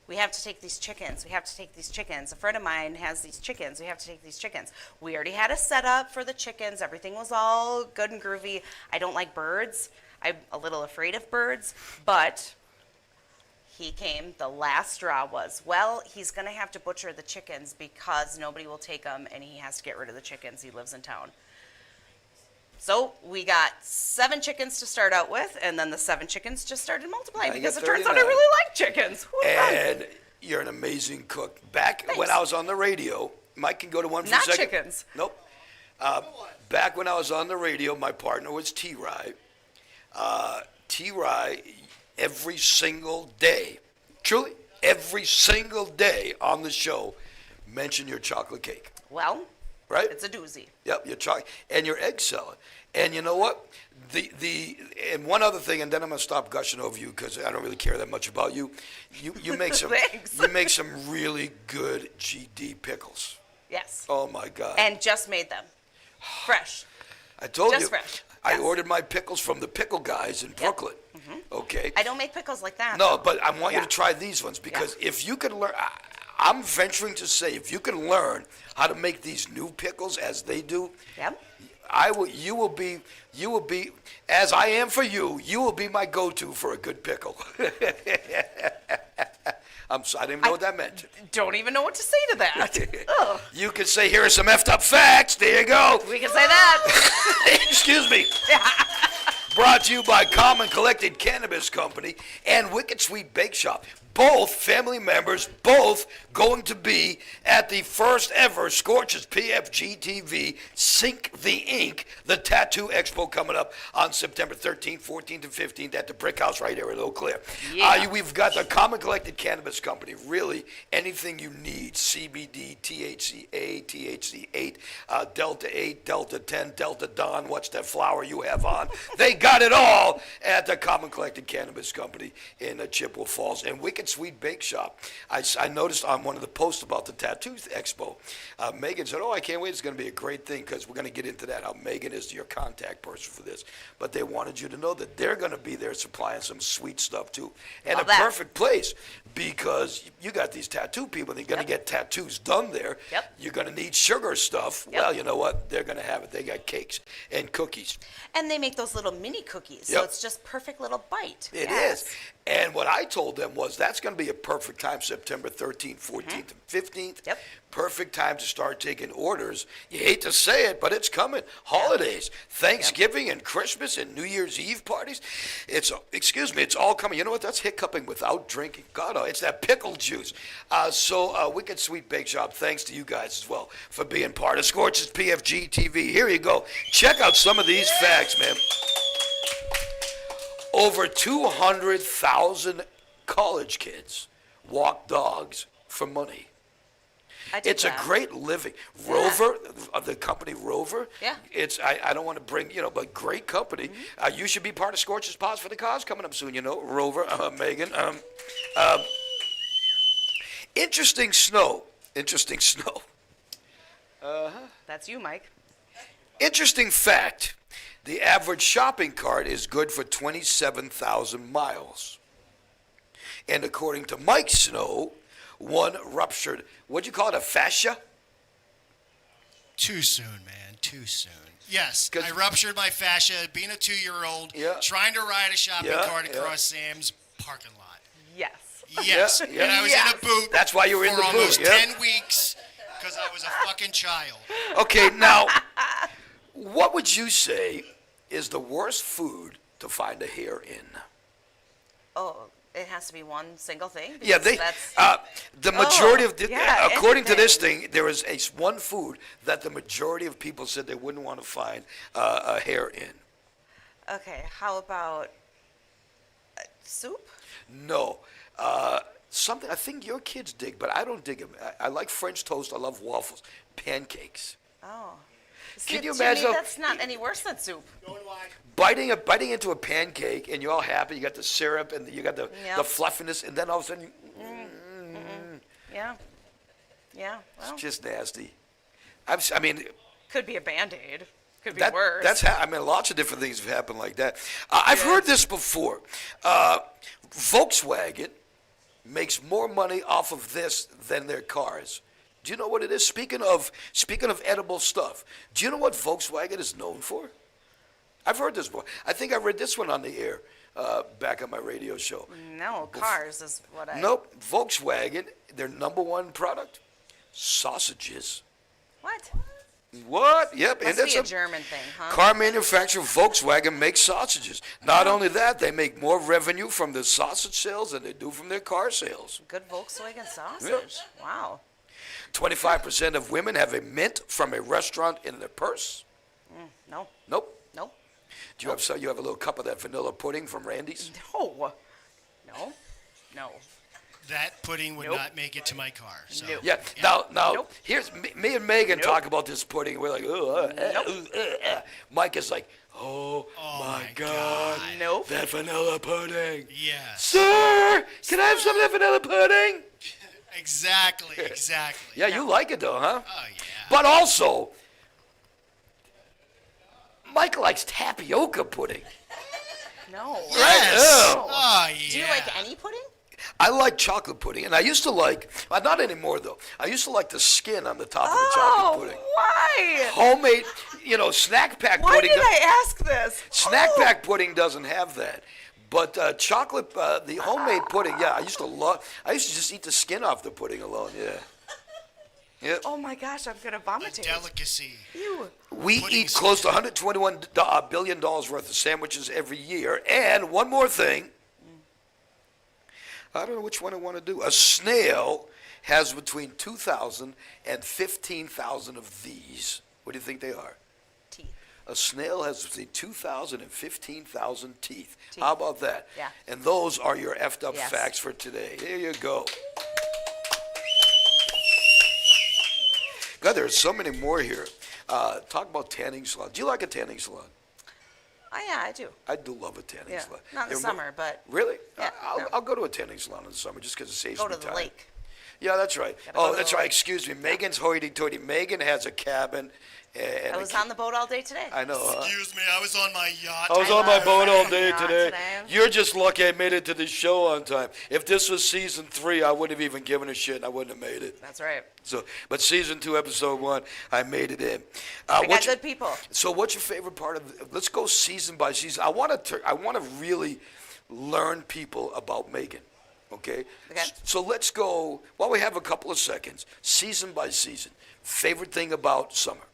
we have to take these chickens. We have to take these chickens. A friend of mine has these chickens. We have to take these chickens. We already had a setup for the chickens. Everything was all good and groovy. I don't like birds. I'm a little afraid of birds, but he came. The last straw was, well, he's going to have to butcher the chickens because nobody will take them, and he has to get rid of the chickens. He lives in town. So we got 7 chickens to start out with, and then the 7 chickens just started multiplying Now you because got it turns out I 39. really like chickens. Who would've thought? And you're an amazing cook. Back when Thanks. I was on the radio, Mike can go to one for Not a second. chickens. Nope. Back when I was on the radio, my partner was T-Rye. T-Rye, every single day, truly, every single day on the show, mention your chocolate cake, Well, right? it's a doozy. Yep, your chocolate and your egg salad. And you know what? And one other thing, and then I'm gonna stop gushing over you because I don't really care that much about you. You make some Thanks. you make some really good GD pickles. Yes. Oh my God! And just made them. Fresh. I told just you, fresh. I Yes. ordered my pickles from the pickle guys in Brooklyn. Okay. I don't make pickles like that. No, though. but I want you Yeah. to try these ones because if you could learn, I'm venturing to say, if you can learn how to make these new pickles as they do, Yep. you will be, as I am for you, you will be my go-to for a good pickle. I'm sorry, I didn't even know what that meant. Don't even know what to say to that. Ugh. You could say, here are some effed up facts. There you go. We can say that. Excuse me. Brought to you by Common Collected Cannabis Company and Wicked Sweet Bake Shop. Both family members, both going to be at the first ever Scorch's PFG-TV Sink the Ink, the Tattoo Expo coming up on September 13th, 14th, and 15th at the Brick House right here in Eau Claire. Yeah. We've got the Common Collected Cannabis Company. Really, anything you need, CBD, THCA, THC8, Delta 8, Delta 10, Delta Don, what's that flower you have on? They got it all at the Common Collected Cannabis Company in Chippewa Falls. And Wicked Sweet Bake Shop. I noticed on one of the posts about the Tattoo Expo, Megan said, I can't wait. It's going to be a great thing because we're going to get into that, how Megan is your contact person for this. But they wanted you to know that they're going to be there supplying some sweet stuff too. And Love a that. perfect place because you got these tattoo people. They're going to get tattoos done there. Yep. You're going to need sugar stuff. Yep. Well, you know what? They're going to have it. They got cakes and cookies. And they make those little mini cookies, Yep. so it's just perfect little bite. It Yes. is. And what I told them was that's going to be a perfect time, September 13th, 14th, and 15th. Yep. Perfect time to start taking orders. You hate to say it, but it's coming. Holidays, Thanksgiving and Christmas and New Year's Eve parties. It's all coming. You know what? That's hiccuping without drinking. God, it's that pickle juice. So Wicked Sweet Bake Shop, thanks to you guys as well for being part of Scorch's PFG TV. Here you go. Check out some of these facts, man. Over 200,000 college kids walk dogs for money. I did It's that. a great living. Rover, the company Rover. Yeah. I don't want to bring, but great company. You should be part of Scorch's Pause for the Cause coming up soon, Rover, Megan. Interesting snow. That's you, Mike. Interesting fact. The average shopping cart is good for 27,000 miles. And according to Mike Snow, one ruptured, what'd you call it, a fascia? Too soon, man. Too soon. Yes, 'Cause- I ruptured my fascia being a 2-year-old, Yeah. trying to ride a shopping Yeah, cart yeah. across Sam's parking lot. Yes. Yes, Yeah, yeah. and I was in Yes. a boot. That's why you were in for the boot, almost yeah. 10 weeks because I was a fucking child. Okay, now, what would you say is the worst food to find a hair in? Oh, it has to be one single thing? Yeah, Because that's, the majority of, yeah, according to this anything. thing, there is one food that the majority of people said they wouldn't want to find a hair in. okay, how about soup? No. Something I think your kids dig, but I don't dig them. I like French toast. I love waffles. Pancakes. Oh. Can See, you to imagine me, how- that's not any worse than soup. Biting into a pancake, and you're all happy. You got the syrup, and you got the Yep. fluffiness, and then all of a sudden, Yeah. Yeah, well, it's just nasty. I mean, could be a Band-Aid. Could be that, worse. lots of different things have happened like that. I've heard this before. Volkswagen makes more money off of this than their cars. Do you know what it is? Speaking of edible stuff, do you know what Volkswagen is known for? I've heard this before. I think I read this one on the air back on my radio show. No, cars is what I... Nope, Volkswagen, their number one product, sausages. What? What? Yep, and Must that's be a German thing, huh? car manufacturer Volkswagen makes sausages. Not only that, they make more revenue from the sausage sales than they do from their car sales. Good Volkswagen sausage. Wow. 25% of women have a mint from a restaurant in their purse. No. Nope. No. Do you have you have a little cup of that vanilla pudding from Randy's? No. No. No. That pudding would Nope. not make it to my car. So. Nope. Yeah. Now, Nope. here's me and Megan Nope. talk about this pudding. We're like, Mike is like, oh my God, Nope. that vanilla pudding. Yes. Sir, can I have some of that vanilla pudding? Exactly. Yeah, you like it though, huh? Oh, yeah. But also, Mike likes tapioca pudding. No. Yes. Ew. Oh, yeah. Do you like any pudding? I like chocolate pudding, and I used to like, not anymore though. I used to like the skin on the top of the chocolate pudding. Why? Homemade, snack pack Why pudding. did I ask this? Snack Oh. pack pudding doesn't have that. But chocolate, the homemade pudding, yeah, I used to just eat the skin off the pudding alone, yeah. Yep. Oh my gosh, I'm gonna A vomit. delicacy. Ew. We Pudding eat close to $121 billion worth of sandwiches every year. And one more thing. I don't know which one I want to do. A snail has between 2,000 and 15,000 of these. What do you think they are? Teeth. A snail has between 2,000 and 15,000 teeth. Teeth. How about that? Yeah. And those are your effed up Yes. facts for today. Here you go. God, there's so many more here. Talk about tanning salon. Do you like a tanning salon? Oh yeah, I do. I do love a tanning Yeah. salon. Not in the They're mo- summer, but Really? Yeah, no. I'll go to a tanning salon in the summer just because it saves go me to the time. lake. Yeah, that's right. Gotta go Oh, to that's the right. lake. Excuse me. Megan's hoity-toity. Megan has a cabin. And I was on the boat all day today. I know. Excuse me, I was on my yacht. I was I on my was boat all on day the yacht today. today. You're just lucky I made it to the show on time. If this was season 3, I wouldn't have even given a shit. I wouldn't have made it. That's right. So, but season 2, episode 1, I made it in. We got good people. So, what's your favorite part of? Let's go season by season. I want to really learn people about Megan. Okay. Okay. So let's go. While we have a couple of seconds, season by season. Favorite thing about summer?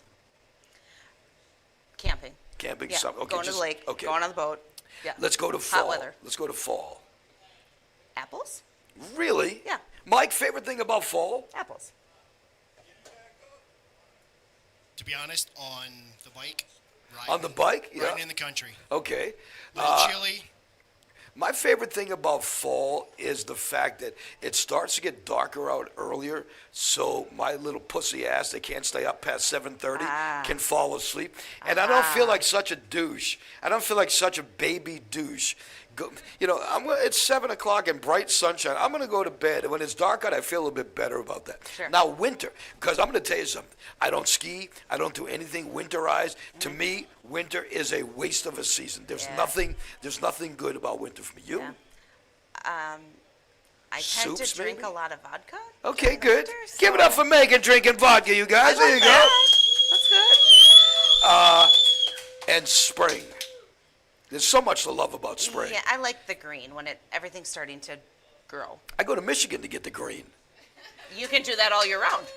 Camping. Camping, Yeah. summer. Okay, Going to just- the lake. okay. Going on the boat. Yeah. Let's go to fall. Hot weather. Let's go to fall. Apples? Really? Yeah. Mike, favorite thing about fall? Apples. To be honest, on the bike. On the bike? Yeah. Riding in the country. Okay. Little chilly. My favorite thing about fall is the fact that it starts to get darker out earlier, so my little pussy ass that can't stay up past 7:30 can fall asleep, and I don't feel like such a douche. I don't feel like such a baby douche. It's 7 o'clock and bright sunshine. I'm gonna go to bed, and when it's dark out, I feel a little bit better about that. Sure. Now winter, because I'm gonna tell you something. I don't ski. I don't do anything winterized. To me, winter is a waste of a season. There's Yeah. nothing good about winter for me. You? Yeah. I tend Soups, to drink maybe? a lot of vodka. Okay, in the good. winter, Give it so- up for Megan drinking vodka, you guys. I There you like go. that. That's good. And spring. There's so much to love about spring. Yeah, I like the green when everything's starting to grow. I go to Michigan to get the green. You can do that all year round.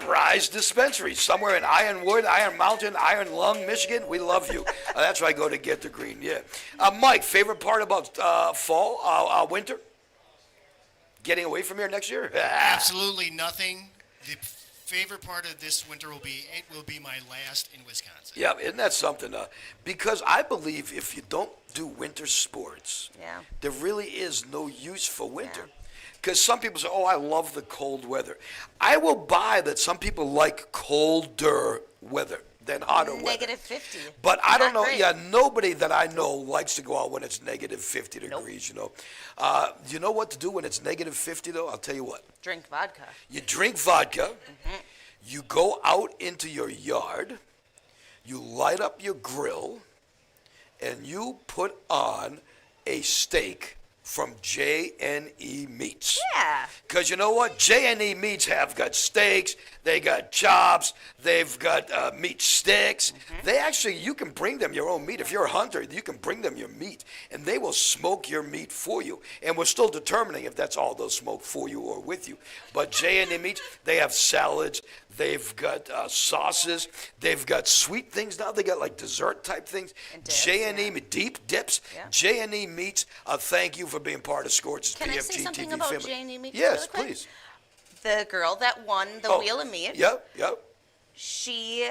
Rise Dispensary, somewhere in Ironwood, Iron Mountain, Iron Lung, Michigan. We love you. That's where I go to get the green, yeah. Mike, favorite part about fall, winter? Getting away from here next year? Absolutely nothing. The favorite part of this winter will be my last in Wisconsin. Yeah, isn't that something? Because I believe if you don't do winter sports, Yeah. there really is no use for winter. Yeah. Because some people say, oh, I love the cold weather. I will buy that some people like colder weather than hotter weather. Negative 50. But I don't Not know. great. Yeah, nobody that I know likes to go out when it's negative 50 Nope. degrees, You know what to do when it's negative 50, though? I'll tell you what. Drink vodka. You drink vodka. Mm-hmm. You go out into your yard. You light up your grill. And you put on a steak from J&E Meats. Yeah. Because you know what? J&E Meats have got steaks, they got chops, they've got meat sticks. They actually, you can bring them your own meat. If you're a hunter, you can bring them your meat, and they will smoke your meat for you. And we're still determining if that's all they'll smoke for you or with you. But J&E Meats, they have salads, they've got sauces, they've got sweet things now. They got like dessert type things. And dips, J&E yeah. deep dips. Yeah. J&E Meats. Thank you for being part of Scorch's Can I say PFG-TV something about family. J&E Meats Yes, really quick? please. The girl that won the Oh, Wheel of Meat, Yep. she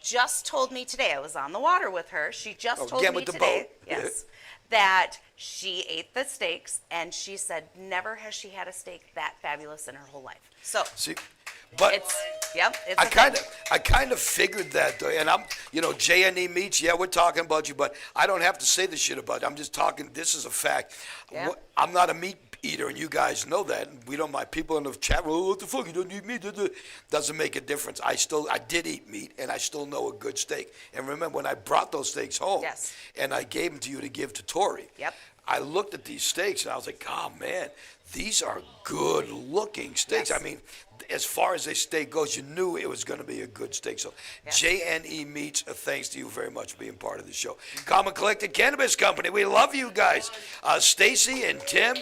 just told me today, I was on the water with her, she just Oh, told again me with the today, boat. yes, that she ate the steaks, and she said never has she had a steak that fabulous in her whole life. So, See, but it's a I thing. kind of figured that, though, and I'm, J&E Meats. Yeah, we're talking about you, but I don't have to say this shit about you. I'm just talking. This is a fact. Yeah. I'm not a meat eater, and you guys know that. We don't mind people in the chat. Oh, what the fuck? You don't eat meat? Doesn't make a difference. I did eat meat, and I still know a good steak. And remember, when I brought those steaks home, Yes. and I gave them to you to give to Tori. Yep. I looked at these steaks and I was like, oh man, these are good looking steaks. Yes. I mean, as far as a steak goes, you knew it was going to be a good steak. So Yes. JNE Meats, thanks to you very much for being part of the show. Common Collected Cannabis Company, we love you guys. Stacy and Tim,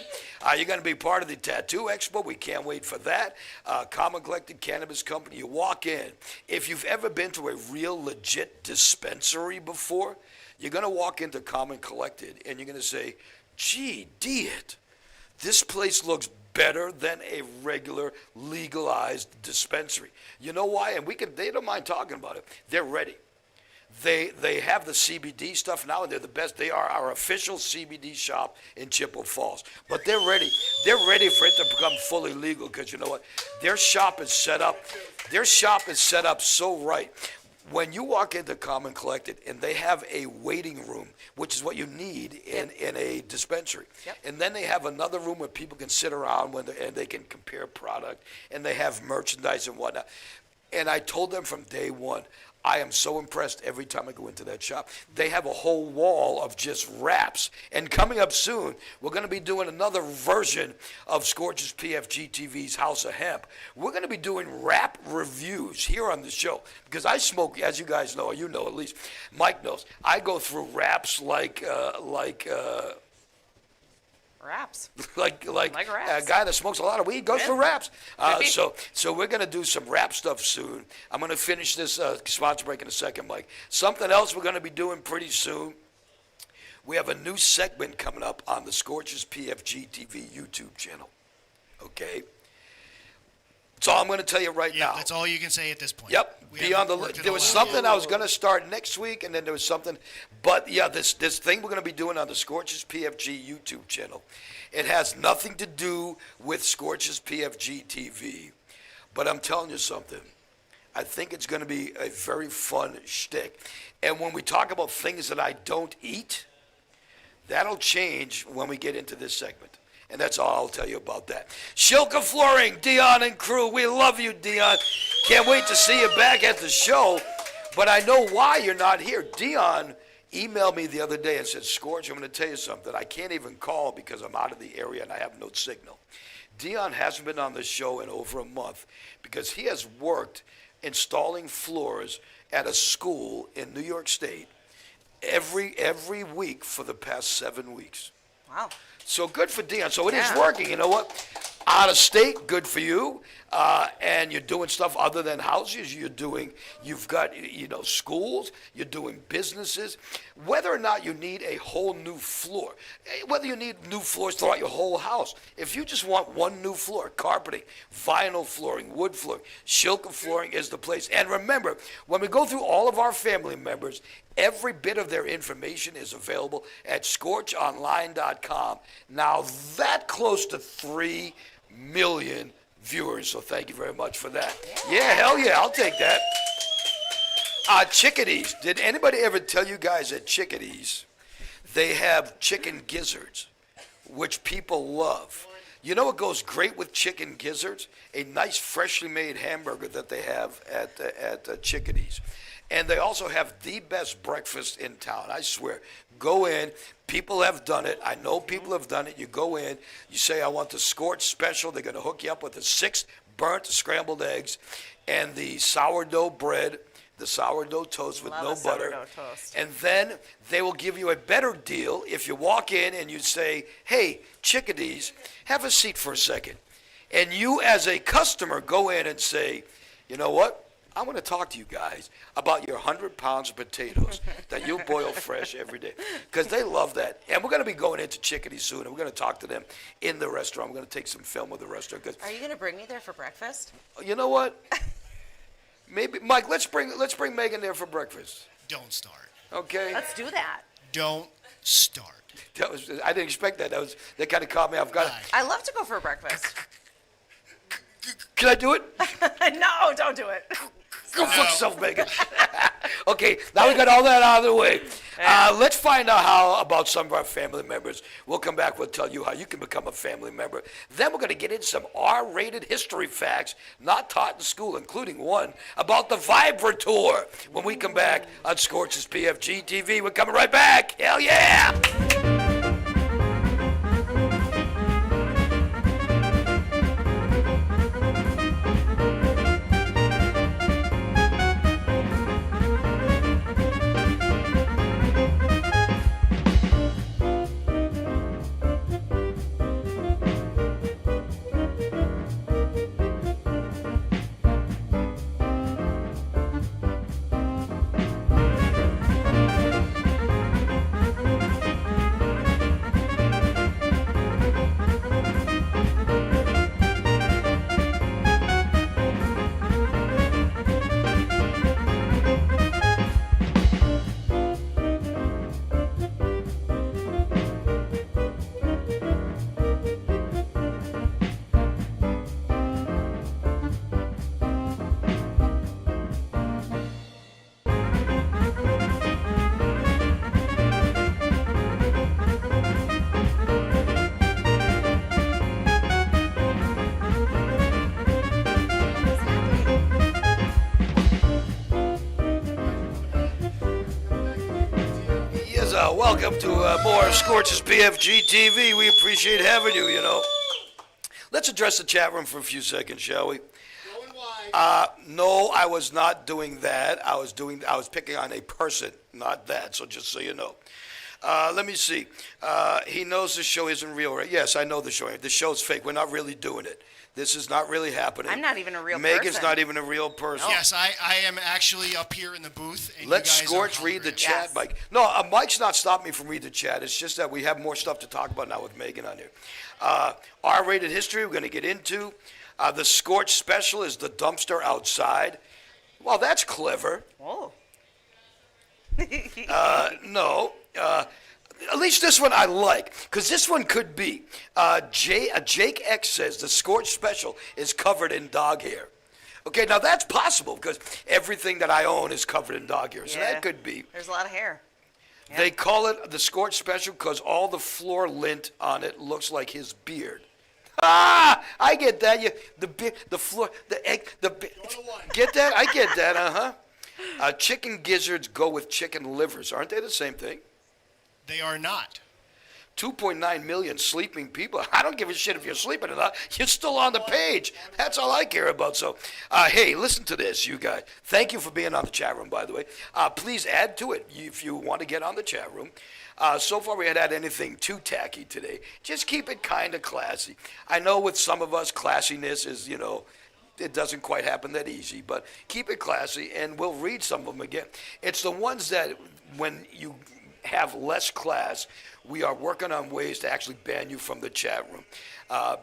you're going to be part of the Tattoo Expo. We can't wait for that. Common Collected Cannabis Company, you walk in. If you've ever been to a real legit dispensary before, you're going to walk into Common Collected and you're going to say, gee, this place looks better than a regular legalized dispensary. You know why? And they don't mind talking about it. They're ready. They have the CBD stuff now, and they're the best. They are our official CBD shop in Chippewa Falls. But they're ready. They're ready for it to become fully legal, because you know what? Their shop is set up so right. When you walk into Common Collected and they have a waiting room, which is what you need in a dispensary. Yep. And then they have another room where people can sit around and they can compare product, and they have merchandise and whatnot. And I told them from day one, I am so impressed every time I go into that shop. They have a whole wall of just wraps. And coming up soon, we're going to be doing another version of Scorch's PFG-TV's House of Hemp. We're going to be doing wrap reviews here on the show. Because I smoke, as you guys know, or you know at least, Mike knows, I go through wraps like Wraps. like wraps. a guy that smokes a lot of weed goes for wraps. So we're going to do some rap stuff soon. I'm going to finish this sponsor break in a second, Mike. Something else we're going to be doing pretty soon. We have a new segment coming up on the Scorch's PFG-TV YouTube channel. Okay? That's all I'm going to tell you right now. That's all you can say at this point. Yep. There There was something I was going to start next week, and then there was something. But yeah, this thing we're going to be doing on the Scorch's PFG YouTube channel, it has nothing to do with Scorch's PFG TV. But I'm telling you something. I think it's going to be a very fun shtick. And when we talk about things that I don't eat, that'll change when we get into this segment. And that's all I'll tell you about that. Shilka Flooring, Dion and crew, we love you, Dion. Can't wait to see you back at the show. But I know why you're not here. Dion emailed me the other day and said, Scorch, I'm going to tell you something. I can't even call because I'm out of the area and I have no signal. Dion hasn't been on the show in over a month because he has worked installing floors at a school in New York State every week for the past 7 weeks. Wow. So good for Dion. So it is working. You know what? Out of state, good for you. And you're doing stuff other than houses. You've got, schools. You're doing businesses. Whether or not you need a whole new floor, whether you need new floors throughout your whole house, if you just want one new floor, carpeting, vinyl flooring, wood flooring, Shilka Flooring is the place. And remember, when we go through all of our family members, every bit of their information is available at scorchonline.com. Now, that close to 3 million viewers, so thank you very much for that. Yeah, hell yeah, I'll take that. Chickadees. Did anybody ever tell you guys at Chickadees, they have chicken gizzards, which people love? You know what goes great with chicken gizzards? A nice freshly made hamburger that they have at Chickadees. And they also have the best breakfast in town, I swear. Go in. People have done it. I know people have done it. You go in. You say, I want the Scorch special. They're going to hook you up with the 6 burnt scrambled eggs and the sourdough bread, the sourdough toast with no butter. Toast. And then they will give you a better deal if you walk in and you say, hey, Chickadees, have a seat for a second. And you as a customer go in and say, you know what? I want to talk to you guys about your 100 pounds of potatoes that you boil fresh every day, because they love that. And we're going to be going into Chickadee soon, and we're going to talk to them in the restaurant. We're going to take some film of the restaurant. Are you going to bring me there for breakfast? You know what? Maybe, Mike, let's bring Megan there for breakfast. Don't start. Okay? Let's do that. Don't start. I didn't expect that. That kind of caught me off guard. I love to go for breakfast. Can I do it? No, don't do it. Go fuck yourself, Megan. Okay, now we got all that out of the way. Let's find out how about some of our family members. We'll come back. We'll tell you how you can become a family member. Then we're going to get into some R-rated history facts not taught in school, including one about the Vibrator. When we come back on Scorch's PFG TV, we're coming right back. Hell yeah! Welcome to more of Scorch's PFG-TV. We appreciate having you, Let's address the chat room for a few seconds, shall we? No, I was not doing that. I was picking on a person, not that, so just so you know. Let me see. He knows the show isn't real, right? Yes, I know the show. The show's fake. We're not really doing it. This is not really happening. I'm not even a real Megan's person. not even a real person. Yes, I am actually up here in the booth. And Let you guys Scorch are read the hologram. chat, Yes. Mike. No, Mike's not stopping me from reading the chat. It's just that we have more stuff to talk about now with Megan on here. R-rated history we're going to get into. The Scorch special is the dumpster outside. Well, that's clever. Whoa. No. At least this one I like, because this one could be. Jake X says the Scorch special is covered in dog hair. Okay, now that's possible, because everything that I own is covered in dog hair, so Yeah. that could be. There's a lot of hair. They call it the Scorch special because all the floor lint on it looks like his beard. Ah, I get that. The floor, the egg, get that? I get that. Chicken gizzards go with chicken livers, aren't they the same thing? They are not. 2.9 million sleeping people. I don't give a shit if you're sleeping or not. You're still on the page. That's all I care about. So, hey, listen to this, you guys. Thank you for being on the chat room, by the way. Please add to it if you want to get on the chat room. So far, we haven't had anything too tacky today. Just keep it kind of classy. I know with some of us, classiness is, it doesn't quite happen that easy, but keep it classy, and we'll read some of them again. It's the ones that when you have less class, we are working on ways to actually ban you from the chat room,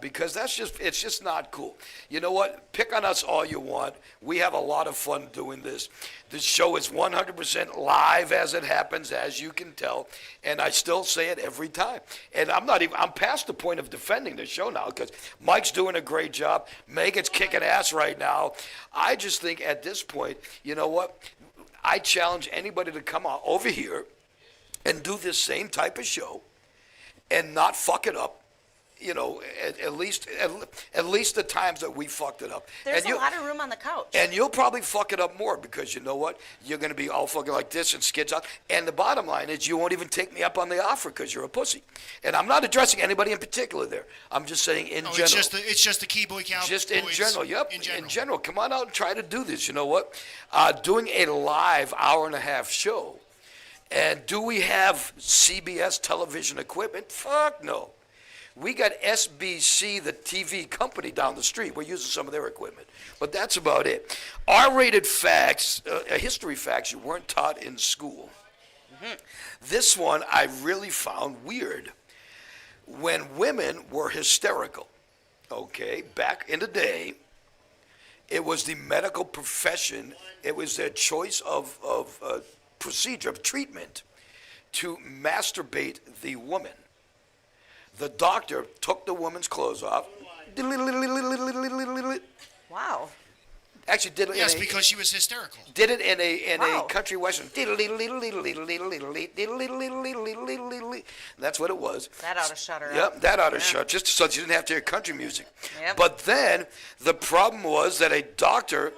because it's just not cool. You know what? Pick on us all you want. We have a lot of fun doing this. This show is 100% live as it happens, as you can tell, and I still say it every time. And I'm past the point of defending the show now, because Mike's doing a great job. Megan's kicking ass right now. I just think at this point, you know what? I challenge anybody to come on over here and do this same type of show and not fuck it up, at least the times that we fucked it up. There's a lot of room on the couch. And you'll probably fuck it up more, because you know what? You're going to be all fucking like this and skids out. And the bottom line is you won't even take me up on the offer because you're a pussy. And I'm not addressing anybody in particular there. I'm just saying in general. It's just the Key Boy Cowboys. Just in general, yep. In general. Come on out and try to do this. You know what? Doing a live hour-and-a-half show. And do we have CBS television equipment? Fuck no. We got SBC, the TV company down the street. We're using some of their equipment. But that's about it. R-rated facts, history facts you weren't taught in school. Mm-hmm. This one I really found weird. When women were hysterical, okay, back in the day, it was the medical profession, it was their choice of procedure, of treatment, to masturbate the woman. The doctor took the woman's clothes off. Wow. Actually did it Yes, because she was hysterical. did it in a Wow. country western. That's what it was. That ought to shut her up. Yep, that ought to shut, just so you didn't have to hear country music. Yep. But then the problem was that a doctor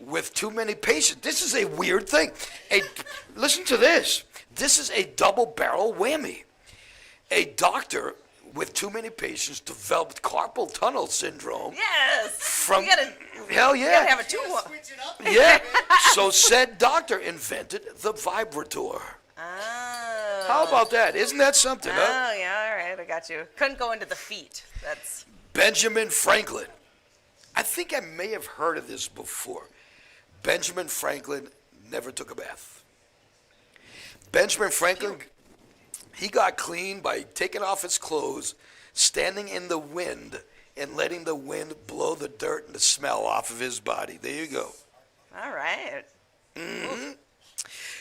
with too many patients, this is a weird thing. Listen to this. This is a double barrel whammy. A doctor with too many patients developed carpal tunnel syndrome. Yes. Hell You yeah. gotta have a two. Yeah. So said doctor invented the vibrator. Oh. How about that? Isn't that something, huh? Oh, yeah, all right, I got you. Couldn't go into the feet. That's. Benjamin Franklin. I think I may have heard of this before. Benjamin Franklin never took a bath. Benjamin Franklin, he got clean by taking off his clothes, standing in the wind, and letting the wind blow the dirt and the smell off of his body. There you go. All right.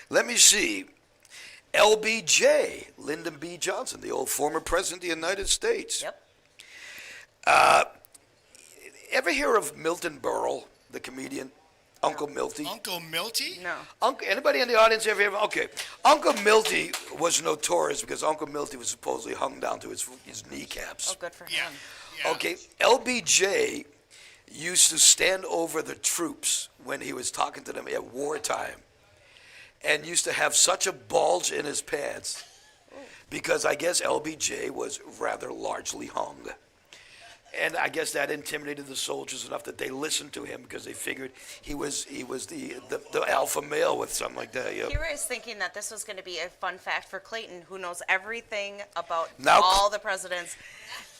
Let me see. LBJ, Lyndon B. Johnson, the old former president of the United States. Yep. Ever hear of Milton Berle, the comedian? Uncle Milty? Uncle Milty? No. Anybody in the audience ever hear of? Okay. Uncle Milty was notorious because Uncle Milty was supposedly hung down to his kneecaps. Oh, good for Yeah. him. Yeah. Okay. LBJ used to stand over the troops when he was talking to them at wartime and used to have such a bulge in his pants because I guess LBJ was rather largely hung. And I guess that intimidated the soldiers enough that they listened to him because they figured he was the alpha male with something like that. Yep. Here is thinking that this was going to be a fun fact for Clayton, who knows everything about Now- all the presidents.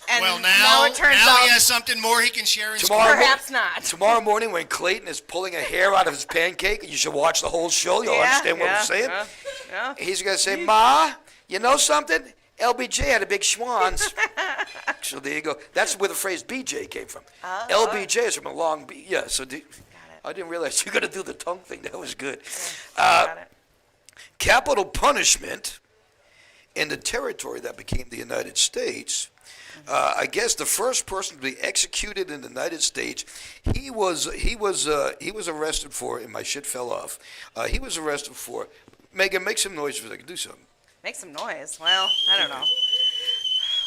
And Well, now it turns out he has something more he can share in Tomorrow- perhaps not. Tomorrow morning when Clayton is pulling a hair out of his pancake, you should watch the whole show. You'll understand what I'm saying. Yeah. He's going to say, Ma, you know something? LBJ had a big schwanz. So there you go. That's where the phrase BJ came from. LBJ is from a long B. Yeah, so I didn't realize you were going to do the tongue thing. That was good. Got it. Capital punishment in the territory that became the United States. I guess the first person to be executed in the United States, he was arrested for, and my shit fell off. He was arrested for. Megan, make some noise so I can do something. Make some noise. Well, I don't know.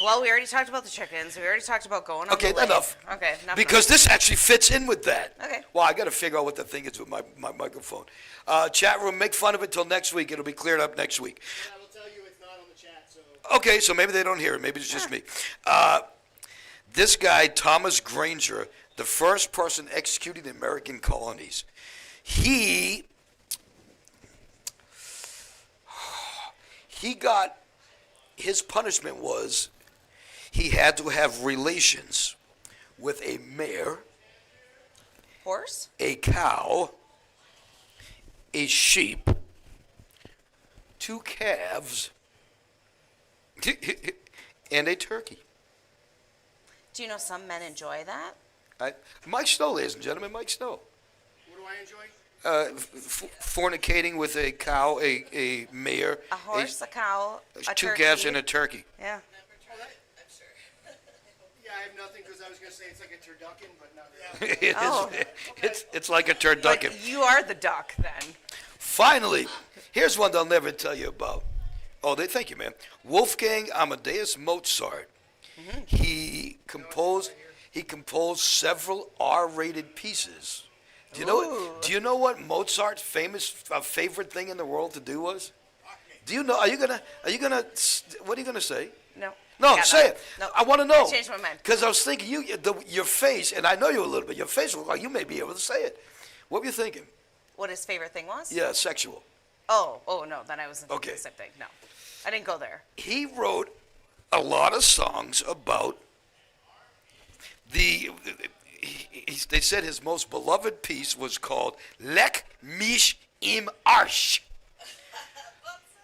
Well, we already talked about the chickens. We already talked about going on Okay, the lake. enough. Okay, enough. Because this actually fits in with that. Okay. Well, I got to figure out what the thing is with my microphone. Chat room, make fun of it till next week. It'll be cleared up next week. I will tell you it's not on the chat, so. Okay, so maybe they don't hear it. Maybe it's just me. This guy, Thomas Granger, the first person executed in American colonies, he got, his punishment was he had to have relations with a mare, Horse? a cow, a sheep, 2 calves, and a turkey. Do you know some men enjoy that? Mike Snow, ladies and gentlemen, Mike Snow. What do I enjoy? Fornicating with a cow, a mare, A horse, a cow, a 2 turkey. calves, and a turkey. Yeah. Yeah, I have nothing because I was going to say it's like a turducken, but not really. It is- Oh. it's like a turducken. Like you are the duck then. Finally, here's one they'll never tell you about. Oh, thank you, man. Wolfgang Amadeus Mozart. He composed several R-rated pieces. Do you know what Mozart's favorite thing in the world to do was? Do you know? What are you gonna say? No. No, Yeah, say it. No. I want to know. I changed my mind. Because I was thinking, your face, and I know you a little bit. Your face looked like you may be able to say it. What were you thinking? What his favorite thing was? Yeah, sexual. Oh no, then I wasn't thinking Okay. the same thing. No. I didn't go there. He wrote a lot of songs about they said his most beloved piece was called Leck mich im Arsch,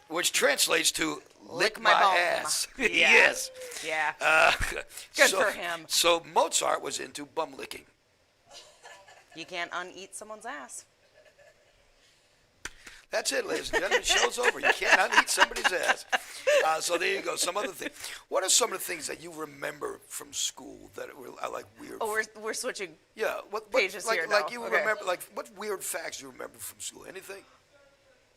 which translates to lick my bum. ass. Yeah. Yes. Yeah. Good for him. So Mozart was into bum licking. You can't uneat someone's ass. That's it, ladies and gentlemen. Show's over. You can't uneat somebody's ass. So there you go. Some other thing. What are some of the things that you remember from school that were like weird? Oh, we're switching. Yeah. What pages like, here like now. you Okay. remember? Like what weird facts you remember from school? Anything?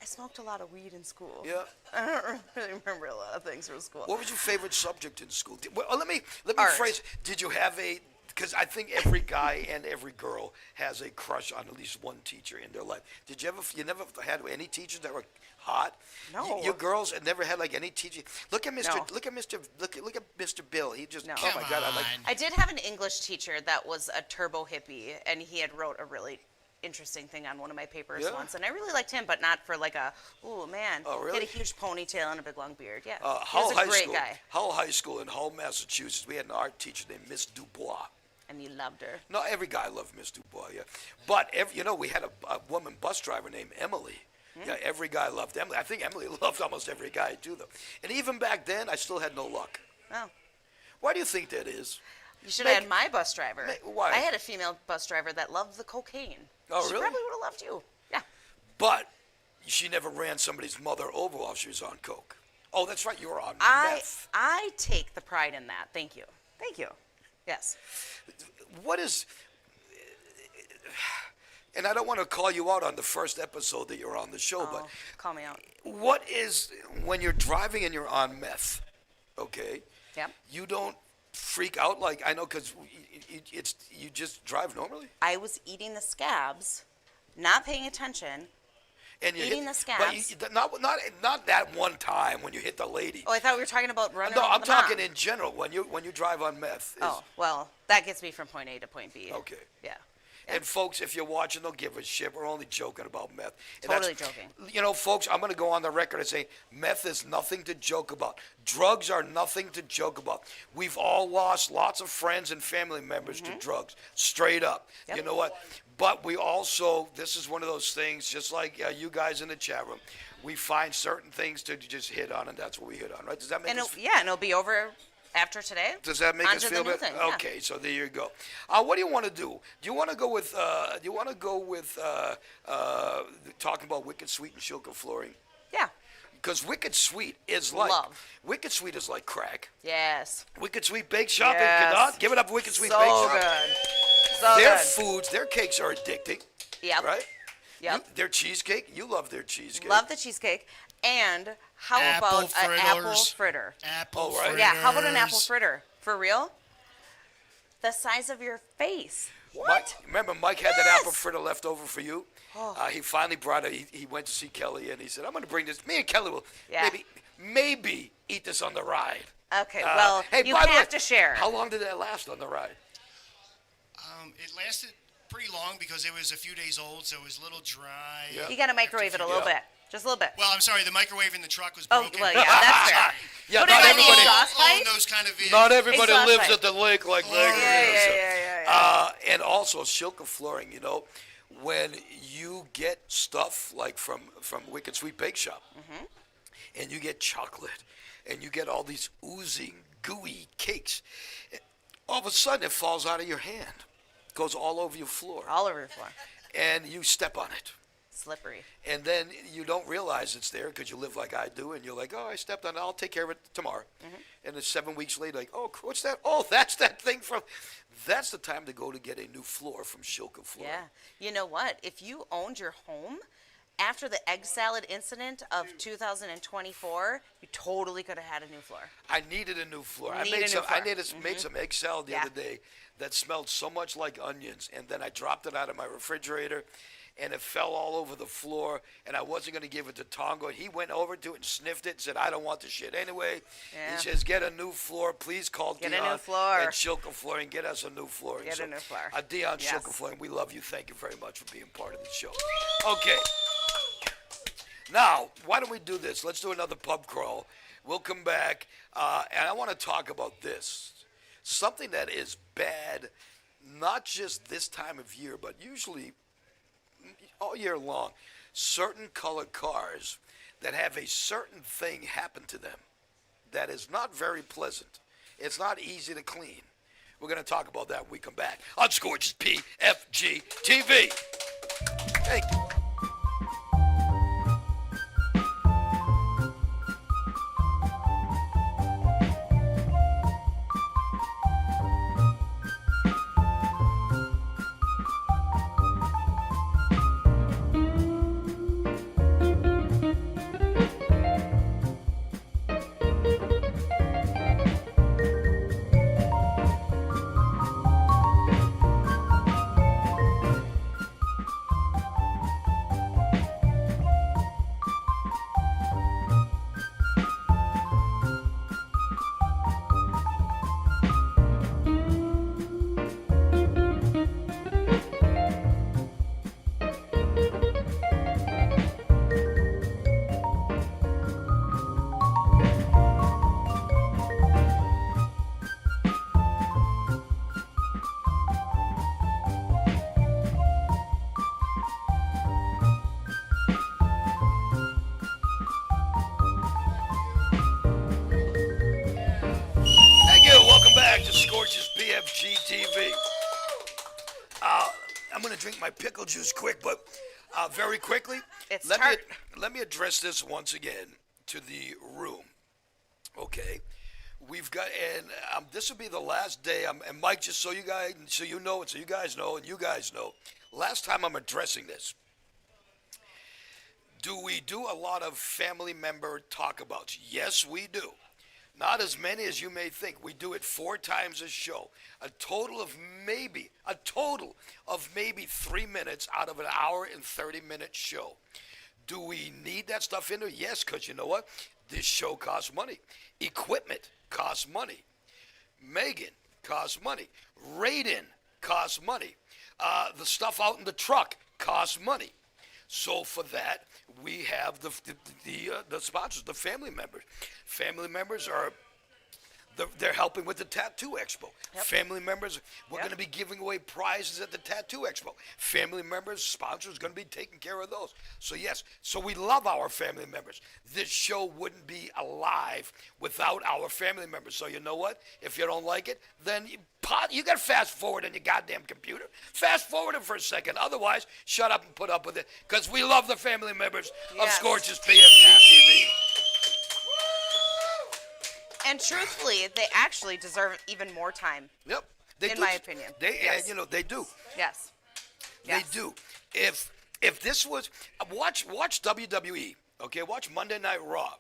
I smoked a lot of weed in school. Yeah. I don't really remember a lot of things from school. What was your favorite subject in school? Well, let me Art. phrase. Did you have a? Because I think every guy and every girl has a crush on at least one teacher in their life. Did you ever? You never had any teachers that were hot? No. Your girls had never had like any teacher. Look at Mr. No. Look at Mr. Bill. He just. No. Oh my God! I like. I did have an English teacher that was a turbo hippie, and he had wrote a really interesting thing on one of my papers Yeah? once, and I really liked him, but not for like a, oh man. Oh, He really? had a huge ponytail and a big long beard. Yeah. He Hull was a High great School. guy, Hull High School in Hull, Massachusetts. We had an art teacher named Miss Dubois. and you loved her. No, every guy loved Miss Dubois, yeah. But, we had a woman bus driver named Emily. Yeah, every guy loved Emily. I think Emily loved almost every guy, too, though. And even back then, I still had no luck. Oh. Why do you think that is? You should have Meg- had my bus driver. why? I had a female bus driver that loved the cocaine. Oh, she really? probably would have loved you. Yeah. But she never ran somebody's mother over while she was on coke. Oh, that's right, you were on I meth. take the pride in that. Thank you. Thank you. Yes. What is... And I don't want to call you out on the first episode that you're on the show, but Oh, call me out. what is... When you're driving and you're on meth, okay? Yep. You don't freak out like... I know, because you just drive normally? I was eating the scabs, not paying attention. And you Eating hit, the scabs. But not that one time when you hit the lady. Oh, I thought we were talking about running. No, around I'm the talking mom. in general when you drive on meth. Oh, well, that gets me from point A to point B. Okay. Yeah. And folks, if you're watching, don't give a shit. We're only joking about meth. And Totally joking. You know, folks, I'm going to go on the record and say meth is nothing to joke about. Drugs are nothing to joke about. We've all lost lots of friends and family members to drugs, straight up. Yep. You know what? But we also, this is one of those things, just like you guys in the chat room, we find certain things to just hit on, and that's what we hit on, right? Does that make sense? And it'll be over after today. Does that make On us to the feel new better? thing, yeah. Okay, so there you go. What do you want to do? Do you want to go with? Talking about Wicked Sweet and Shilka flooring? Yeah. Because Wicked Sweet is like Love. Wicked Sweet is like crack. Yes. Wicked Sweet Bake Shop in Yes. Canaan. Give it up, Wicked Sweet So Bake Shop. good. So Their good. foods, their cakes are addicting, Yep. right? Yep. Their cheesecake, you love their cheesecake. Love the cheesecake. And how Apple about an apple fritters. fritter? Apple Oh, right. fritters. Yeah, how about an apple fritter? For real? The size of your face. Remember, Mike had that apple Yes. fritter left over for you. Oh. He finally brought it. He went to see Kelly, and he said, "I'm going to bring this. Me and Kelly will Yeah. maybe eat this on the ride." Okay, well, hey, you by the way, have to share. How long did that last on the ride? It lasted pretty long because it was a few days old, so it was a little dry. Yeah. You got to microwave it a little Yeah. bit. Just a little bit. Well, I'm sorry, the microwave in the truck was Oh, broken. well, yeah, that's fair. Yeah, Put it not in the everybody. exhaust pipe? Own those kind of Not everybody Exhaust lives pipe. at the lake like Yeah, Meg. yeah. And also Shilka flooring. You know, when you get stuff like from Wicked Sweet Bake Shop, and you get chocolate, and you get all these oozing, gooey cakes, all of a sudden it falls out of your hand, goes all over your floor, All over your floor. and you step on it. Slippery. And then you don't realize it's there because you live like I do, and you're like, "Oh, I stepped on it. I'll take care of it tomorrow." And then 7 weeks later, like, "Oh, what's that? Oh, that's that thing from." That's the time to go to get a new floor from Shilka Floor. Yeah. You know what? If you owned your home after the egg salad incident of 2024, you totally could have had a new floor. I needed a new floor. I Need made a new some. floor. Made some egg salad the Yeah. other day that smelled so much like onions, and then I dropped it out of my refrigerator, and it fell all over the floor. And I wasn't going to give it to Tongo. He went over to it and sniffed it and said, "I don't want the shit anyway." Yeah. He says, "Get a new floor, please. Call Get a Dion new floor. and Shilka Floor and get us a new floor." And Get a new floor. Dion Yes. Shilka Floor, and we love you. Thank you very much for being part of the show. Okay. Now, why don't we do this? Let's do another pub crawl. We'll come back, and I want to talk about this. Something that is bad, not just this time of year, but usually all year long. Certain colored cars that have a certain thing happen to them that is not very pleasant. It's not easy to clean. We're going to talk about that when we come back on Scorch's PFG-TV. Thank you. Thank you. Welcome back to Scorch's PFG-TV. I'm going to drink my pickle juice quick, but very quickly, It's let tart. me address this once again to the room. Okay, we've got, and this will be the last day. And Mike, just so you guys know, and so you guys know, and you guys know, last time I'm addressing this. Do we do a lot of family member talkabouts? Yes, we do. Not as many as you may think. We do it 4 times a show. A total of maybe 3 minutes out of an hour and 30-minute show. Do we need that stuff in there? Yes, because you know what? This show costs money. Equipment costs money. Megan costs money. Raiden costs money. The stuff out in the truck costs money. So for that, we have the sponsors, the family members. Family members are they're helping with the Tattoo Expo. Yep. Family members, we're Yep. going to be giving away prizes at the Tattoo Expo. Family members, sponsors, going to be taking care of those. So yes, so we love our family members. This show wouldn't be alive without our family members. So you know what? If you don't like it, then you got to fast forward on your goddamn computer. Fast forward it for a second. Otherwise, shut up and put up with it because we love the family members of Yes. Scorch's PFG-TV. And truthfully, they actually deserve even more time. Yep. They In do. my opinion. Yes. They do. Yes. They do. If this was watch WWE, okay, watch Monday Night Raw,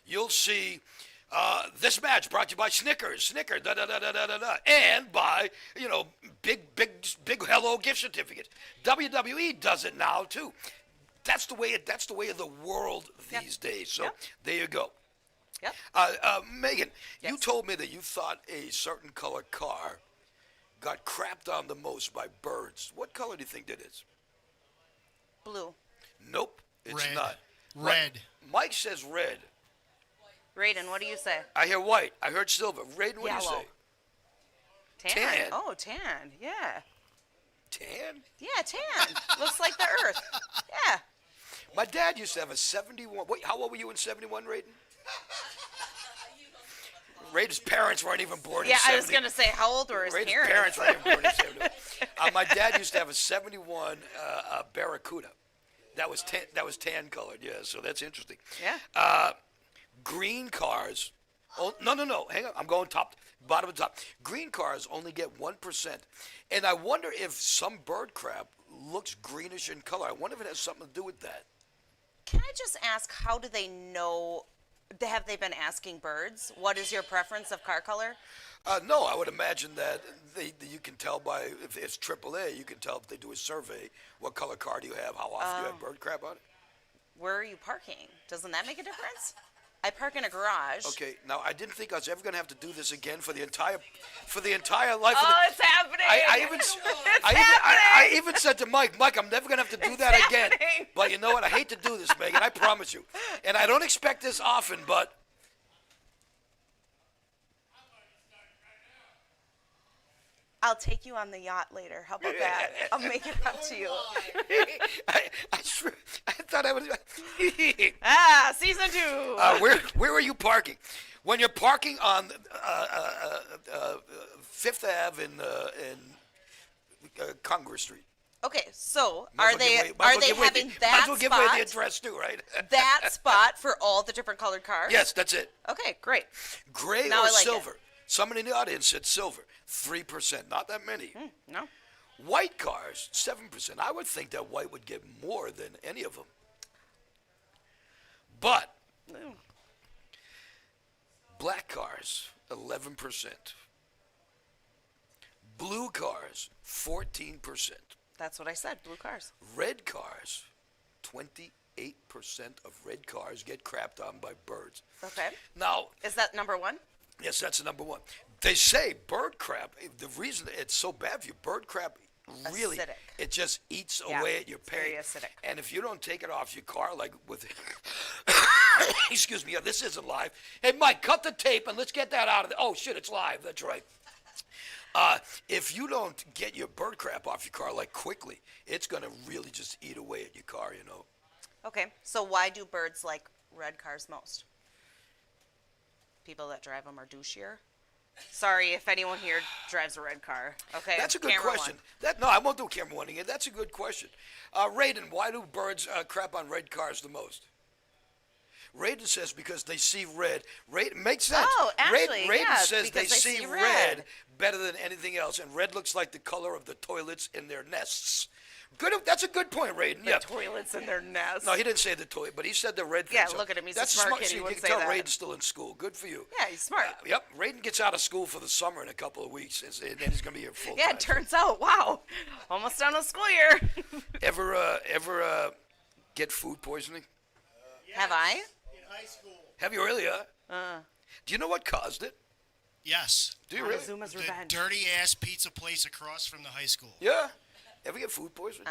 you'll see this match brought to you by Snickers, da da da da da da da, and by big hello gift certificates. WWE does it now too. That's the way of the world these days. So there you go. Yep. Megan, you Yes. told me that you thought a certain color car got crapped on the most by birds. What color do you think that is? Blue. Nope, it's Red. not. Red. Mike says red. Raiden, what do you say? I hear white. I heard silver. Raiden, what do you Yellow. say? Tan. Tan. Oh, tan. Yeah. Tan? Yeah, tan. Looks like the Earth. Yeah. My dad used to have a 71. Wait, how old were you in 71, Raiden? Raiden's parents weren't even born in Yeah, 70. I was gonna say, how old were his Raiden's parents? weren't even born in 71. My dad used to have a 71 Barracuda. That was tan colored. Yeah, so that's interesting. Yeah. Green cars. Oh no! Hang on. I'm going bottom of top. Green cars only get 1%, and I wonder if some bird crap looks greenish in color. I wonder if it has something to do with that. Can I just ask, how do they know? Have they been asking birds? What is your preference of car color? No, I would imagine that you can tell by if it's AAA. You can tell if they do a survey. What color car do you have? How often do you have bird crap on it? Where are you parking? Doesn't that make a difference? I park in a garage. Okay, now I didn't think I was ever going to have to do this again for the entire life. Oh, of the, it's happening. I even said to Mike, I'm never going to have to do that again. happening. But you know what? I hate to do this, Megan. I promise you. And I don't expect this often, but I'll take you on the yacht later. How about that? I'll make it up to you. I thought I was. Season 2. Where are you parking? When you're parking on Fifth Ave in Congress Street. Okay, so Might are as well they give away- might as well are they give away having might that as well give away the spot? address too, right? That spot for all the different colored cars? Yes, that's it. Okay, great. Gray Now or I like it. silver? Someone in the audience said silver. 3%, not that many. No. White cars, 7%. I would think that white would get more than any of them. But black cars, 11%. Blue cars, 14%. That's what I said. Blue cars. Red cars, 28% of red cars get crapped on by birds. Okay. Now, Is that number 1? yes, that's the number one. They say bird crap, the reason it's so bad for you, bird crap really, Acidic. it just eats Yeah, away at your it's very paint. acidic. And if you don't take it off your car, like with, excuse me, this isn't live. Hey, Mike, cut the tape and let's get that out of the, oh shit, it's live, that's right. If you don't get your bird crap off your car like quickly, it's going to really just eat away at your car, you know. Okay. So why do birds like red cars most? People that drive them are douchier? Sorry if anyone here drives a red car. Okay. That's a good camera question. one. No, I won't do camera one again. That's a good question. Raiden, why do birds crap on red cars the most? Raiden says because they see red. Raiden makes sense. Oh, actually, Raiden yeah, says they because they see see red red. better than anything else, and red looks like the color of the toilets in their nests. Good. That's a good point, Raiden. The Yeah. toilets in their nest. No, he didn't say the toilet, but he said the red thing. Yeah, so look at him. He's a that's smart kid. See, He you wouldn't can say tell that. Raiden's still in school. Good for you. Yeah, he's smart. Yep. Raiden gets out of school for the summer in a couple of weeks, and then he's going to be here full Yeah, time. it turns out, wow, almost done with school year. Ever get food poisoning? Have I? In high school. Have you really? Do you know what caused it? Yes. Do you really? Montezuma's The Revenge. dirty-ass pizza place across from the high school. Yeah. Ever get food poisoning?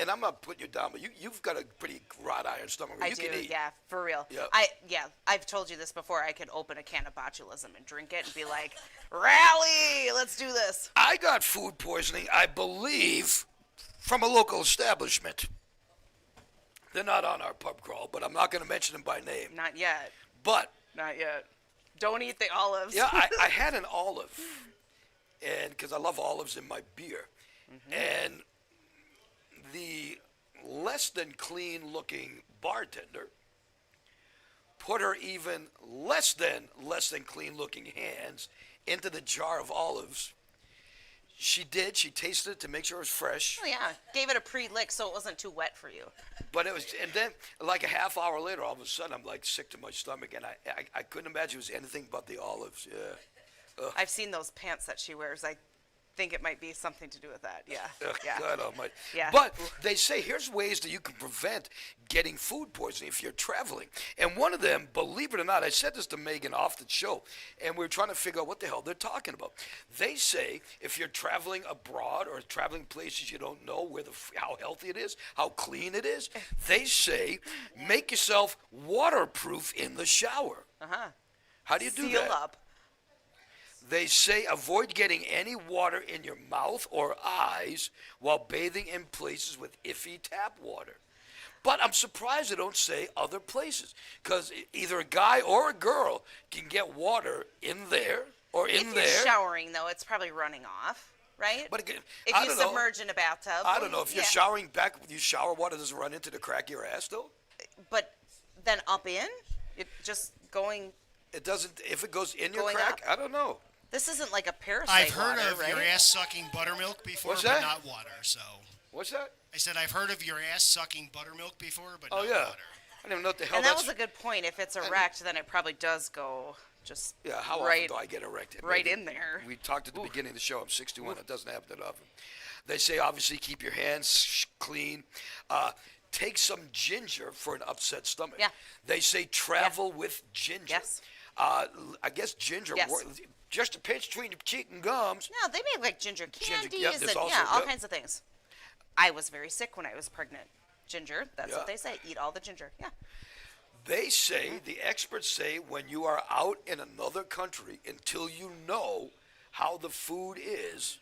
And I'm not putting you down, but you've got a pretty wrought iron stomach. I You do, can eat. yeah, for real. Yep. I've told you this before. I could open a can of botulism and drink it and be like, rally, let's do this. I got food poisoning, I believe, from a local establishment. They're not on our pub crawl, but I'm not going to mention them by name. Not yet. But Not yet. Don't eat the olives. yeah, I had an olive, and because I love olives in my beer, and the less than clean looking bartender put her even less than clean looking hands into the jar of olives. She did. She tasted it to make sure it was fresh. Oh, yeah. Gave it a pre-lick so it wasn't too wet for you. But it was, and then like a half hour later, all of a sudden, I'm like sick to my stomach, and I couldn't imagine it was anything but the olives. Yeah. I've seen those pants that she wears. I think it might be something to do with that. Yeah. Yeah. God almighty. Yeah. But they say here's ways that you can prevent getting food poisoning if you're traveling. And one of them, believe it or not, I said this to Megan off the show, and we were trying to figure out what the hell they're talking about. They say if you're traveling abroad or traveling places you don't know how healthy it is, how clean it is, they say make yourself waterproof in the shower. How do you do Seal that? up. They say avoid getting any water in your mouth or eyes while bathing in places with iffy tap water. But I'm surprised they don't say other places, because either a guy or a girl can get water in there or in If there. you're showering, though, it's probably running off, right? But again, if I you don't know. submerge in a bathtub. I don't know if you're yeah. showering back with your shower water, does it run into the crack of your ass though? But then up in, it just going. It doesn't. If it goes in your Going crack, up? I don't know. This isn't like a parasite. I've heard water, of right? your ass sucking buttermilk before, What's but that? not water. So What's that? I said I've heard of your ass sucking buttermilk before, but Oh not yeah. water. I don't even know what the hell And that that's. was a good point. If it's erect, then it probably does go just Yeah, how right. often do I get erected? right Maybe- in there. We talked at the beginning of the show. I'm 61. It doesn't happen that often. They say obviously keep your hands clean. Take some ginger for an upset stomach. Yeah. They say travel with ginger. Yes. I guess ginger. Yes. Just a pinch between your cheek and gums. No, they make like ginger candies yep, there's and also- all yep. kinds of things. I was very sick when I was pregnant. Ginger, that's Yeah. what they say. Eat all the ginger. Yeah. They say, the experts say, when you are out in another country, until you know how the food is,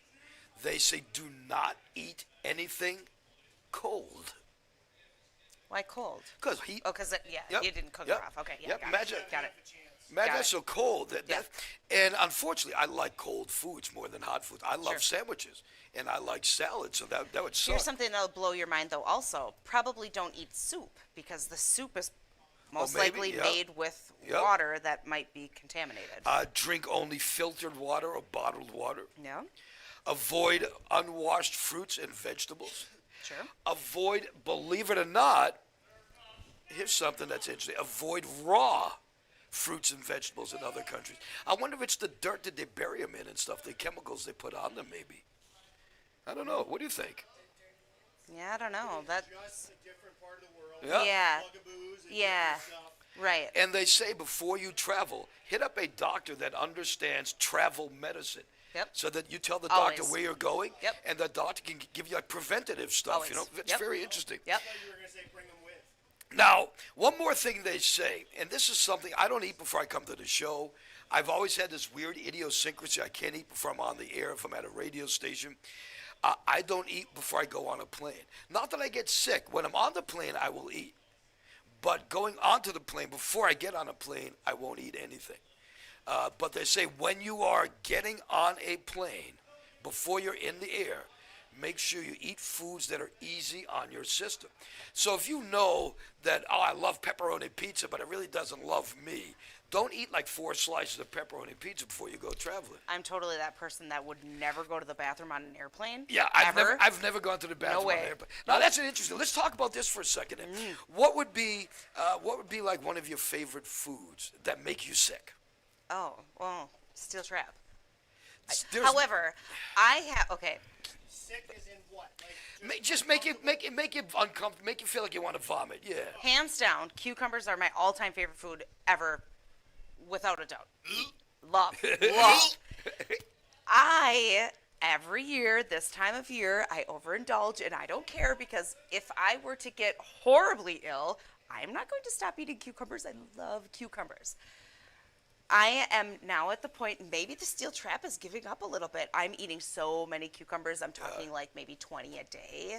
they say do not eat anything cold. Why cold? Because heat. Oh, because Yep. you didn't cook Yep. it off. Okay, yeah, Yep. got Imagine- it. Got it. Imagine Got that's it. so cold. Yeah. And unfortunately, I like cold foods more than hot foods. I love Sure. sandwiches, and I like salad, so that would suck. Here's something that'll blow your mind, though. Also, probably don't eat soup because the soup is most maybe, likely yep. made with Yep. water that might be contaminated. Drink only filtered water or bottled water. Yeah, Avoid unwashed fruits and vegetables. sure. Avoid, believe it or not, here's something that's interesting. Avoid raw fruits and vegetables in other countries. I wonder if it's the dirt that they bury them in and stuff, the chemicals they put on them maybe. I don't know. What do you think? Yeah, I don't know. That. Just a different part of the world. Yeah. Bugaboos and Yeah. different stuff. Right. And they say before you travel, hit up a doctor that understands travel medicine. Yep. So that you tell the doctor Always. where you're going, Yep. and the doctor can give you like preventative stuff. You know, Always. it's Yep. very interesting. Yep. I thought you were going to say bring them with. Now, one more thing they say, and this is something I don't eat before I come to the show. I've always had this weird idiosyncrasy. I can't eat before I'm on the air if I'm at a radio station. I don't eat before I go on a plane. Not that I get sick. When I'm on the plane, I will eat. But going onto the plane, before I get on a plane, I won't eat anything. But they say when you are getting on a plane, before you're in the air, make sure you eat foods that are easy on your system. So if you know that, oh, I love pepperoni pizza, but it really doesn't love me, don't eat like 4 slices of pepperoni pizza before you go traveling. I'm totally that person that would never go to the bathroom on an airplane. Yeah, ever. I've never gone to the bathroom on way. an airplane. Now that's an interesting. Let's talk about this for a second. What would be like one of your favorite foods that make you sick? Oh, well, steel trap. There's- However, I have okay. Sick as in what? Just make you uncomfortable, make you feel like you want to vomit. Yeah. Hands down, cucumbers are my all-time favorite food ever, without a doubt. Love. Every year, this time of year, I overindulge, and I don't care, because if I were to get horribly ill, I'm not going to stop eating cucumbers. I love cucumbers. I am now at the point, maybe the steel trap is giving up a little bit. I'm eating so many cucumbers. I'm talking like maybe 20 a day. Yeah.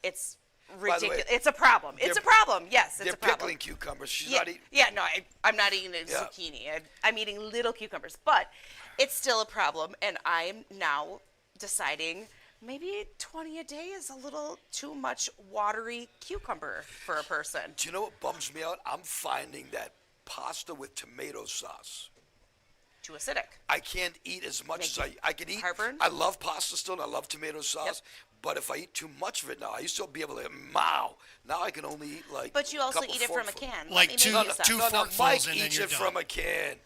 It's By the way, ridiculous. It's a problem. It's a problem. Yes, it's a problem. They're pickling cucumbers. She's Yeah, not eating. yeah, no, I'm not eating a zucchini. I'm eating little cucumbers, but it's still a problem, and I'm now deciding maybe 20 a day is a little too much watery cucumber for a person. Do you know what bums me out? I'm finding that pasta with tomato sauce. Too acidic. I can't eat as much as I can eat. Heartburn? I love pasta still, and I love tomato sauce. But if I eat too much of it now, I used to be able to mow. Now I can only eat like. But you also couple eat it from a forkfuls. can. Like Let me two- make this up. two No, forkfuls Mike and then eats you're it done. from a can.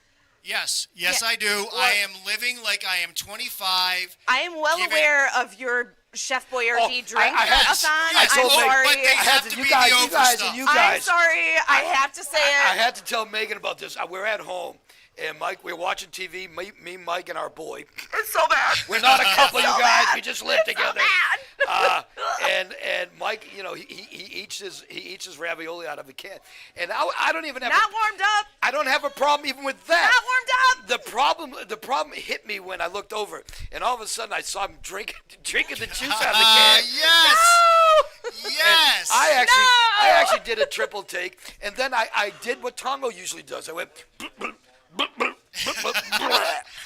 Yes, Yeah. I do. I am living like I am 25. I am well Give it- aware of your Chef Boyardee drink I had- a-thon. I told I'm Meg- sorry. But they I had have to, to you be guys, the you over guys, stuff. and you I'm guys. sorry. I have to say it. I had to tell Megan about this. We're at home, and Mike, we're watching TV. Me, Mike, and our boy. It's so bad. We're not a couple, you So guys. bad. We just live together. And Mike, you know, he eats his ravioli out of a can, and I don't even have Not warmed up. I don't have a problem even with that. Not warmed up. The problem hit me when I looked over, and all of a sudden I saw him drinking the juice out of the can. Yes. No. Yes. I actually did a triple take, and then I did what Tongo usually does. I went.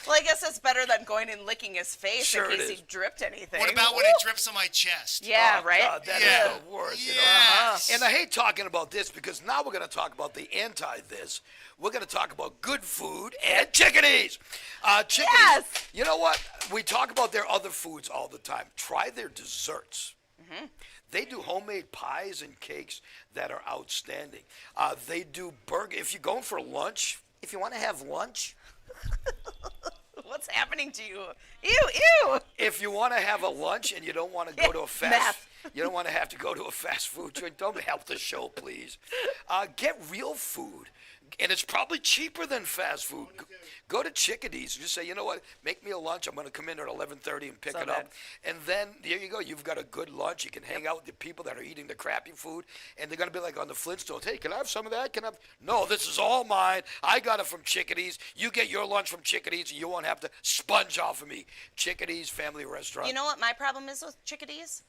Well, I guess it's better than going and licking his face Sure in it case is. he dripped anything. What about when it drips on my chest? Yeah, Oh, right? God, that is Yeah. the worst. You know? Yes. And I hate talking about this because now we're going to talk about the anti-this. We're going to talk about good food and chickadees. Chickadees. Yes. You know what? We talk about their other foods all the time. Try their desserts. They do homemade pies and cakes that are outstanding. They do burger. If you're going for lunch, if you want to have lunch, What's happening to you? Ew. if you want to have a lunch and you don't want to go to a Meth. you don't want to have to go to a fast food joint, don't help the show, please. Get real food. And it's probably cheaper than fast food. Go to Chickadees and just say, you know what, make me a lunch. I'm going to come in at 11:30 and pick So it up. good. And then there you go. You've got a good lunch. You can hang out with the people that are eating the crappy food. And they're going to be like on the Flintstones. Hey, can I have some of that? Can I have? No, this is all mine. I got it from Chickadees. You get your lunch from Chickadees and you won't have to sponge off of me. Chickadees Family Restaurant. You know what my problem is with chickadees?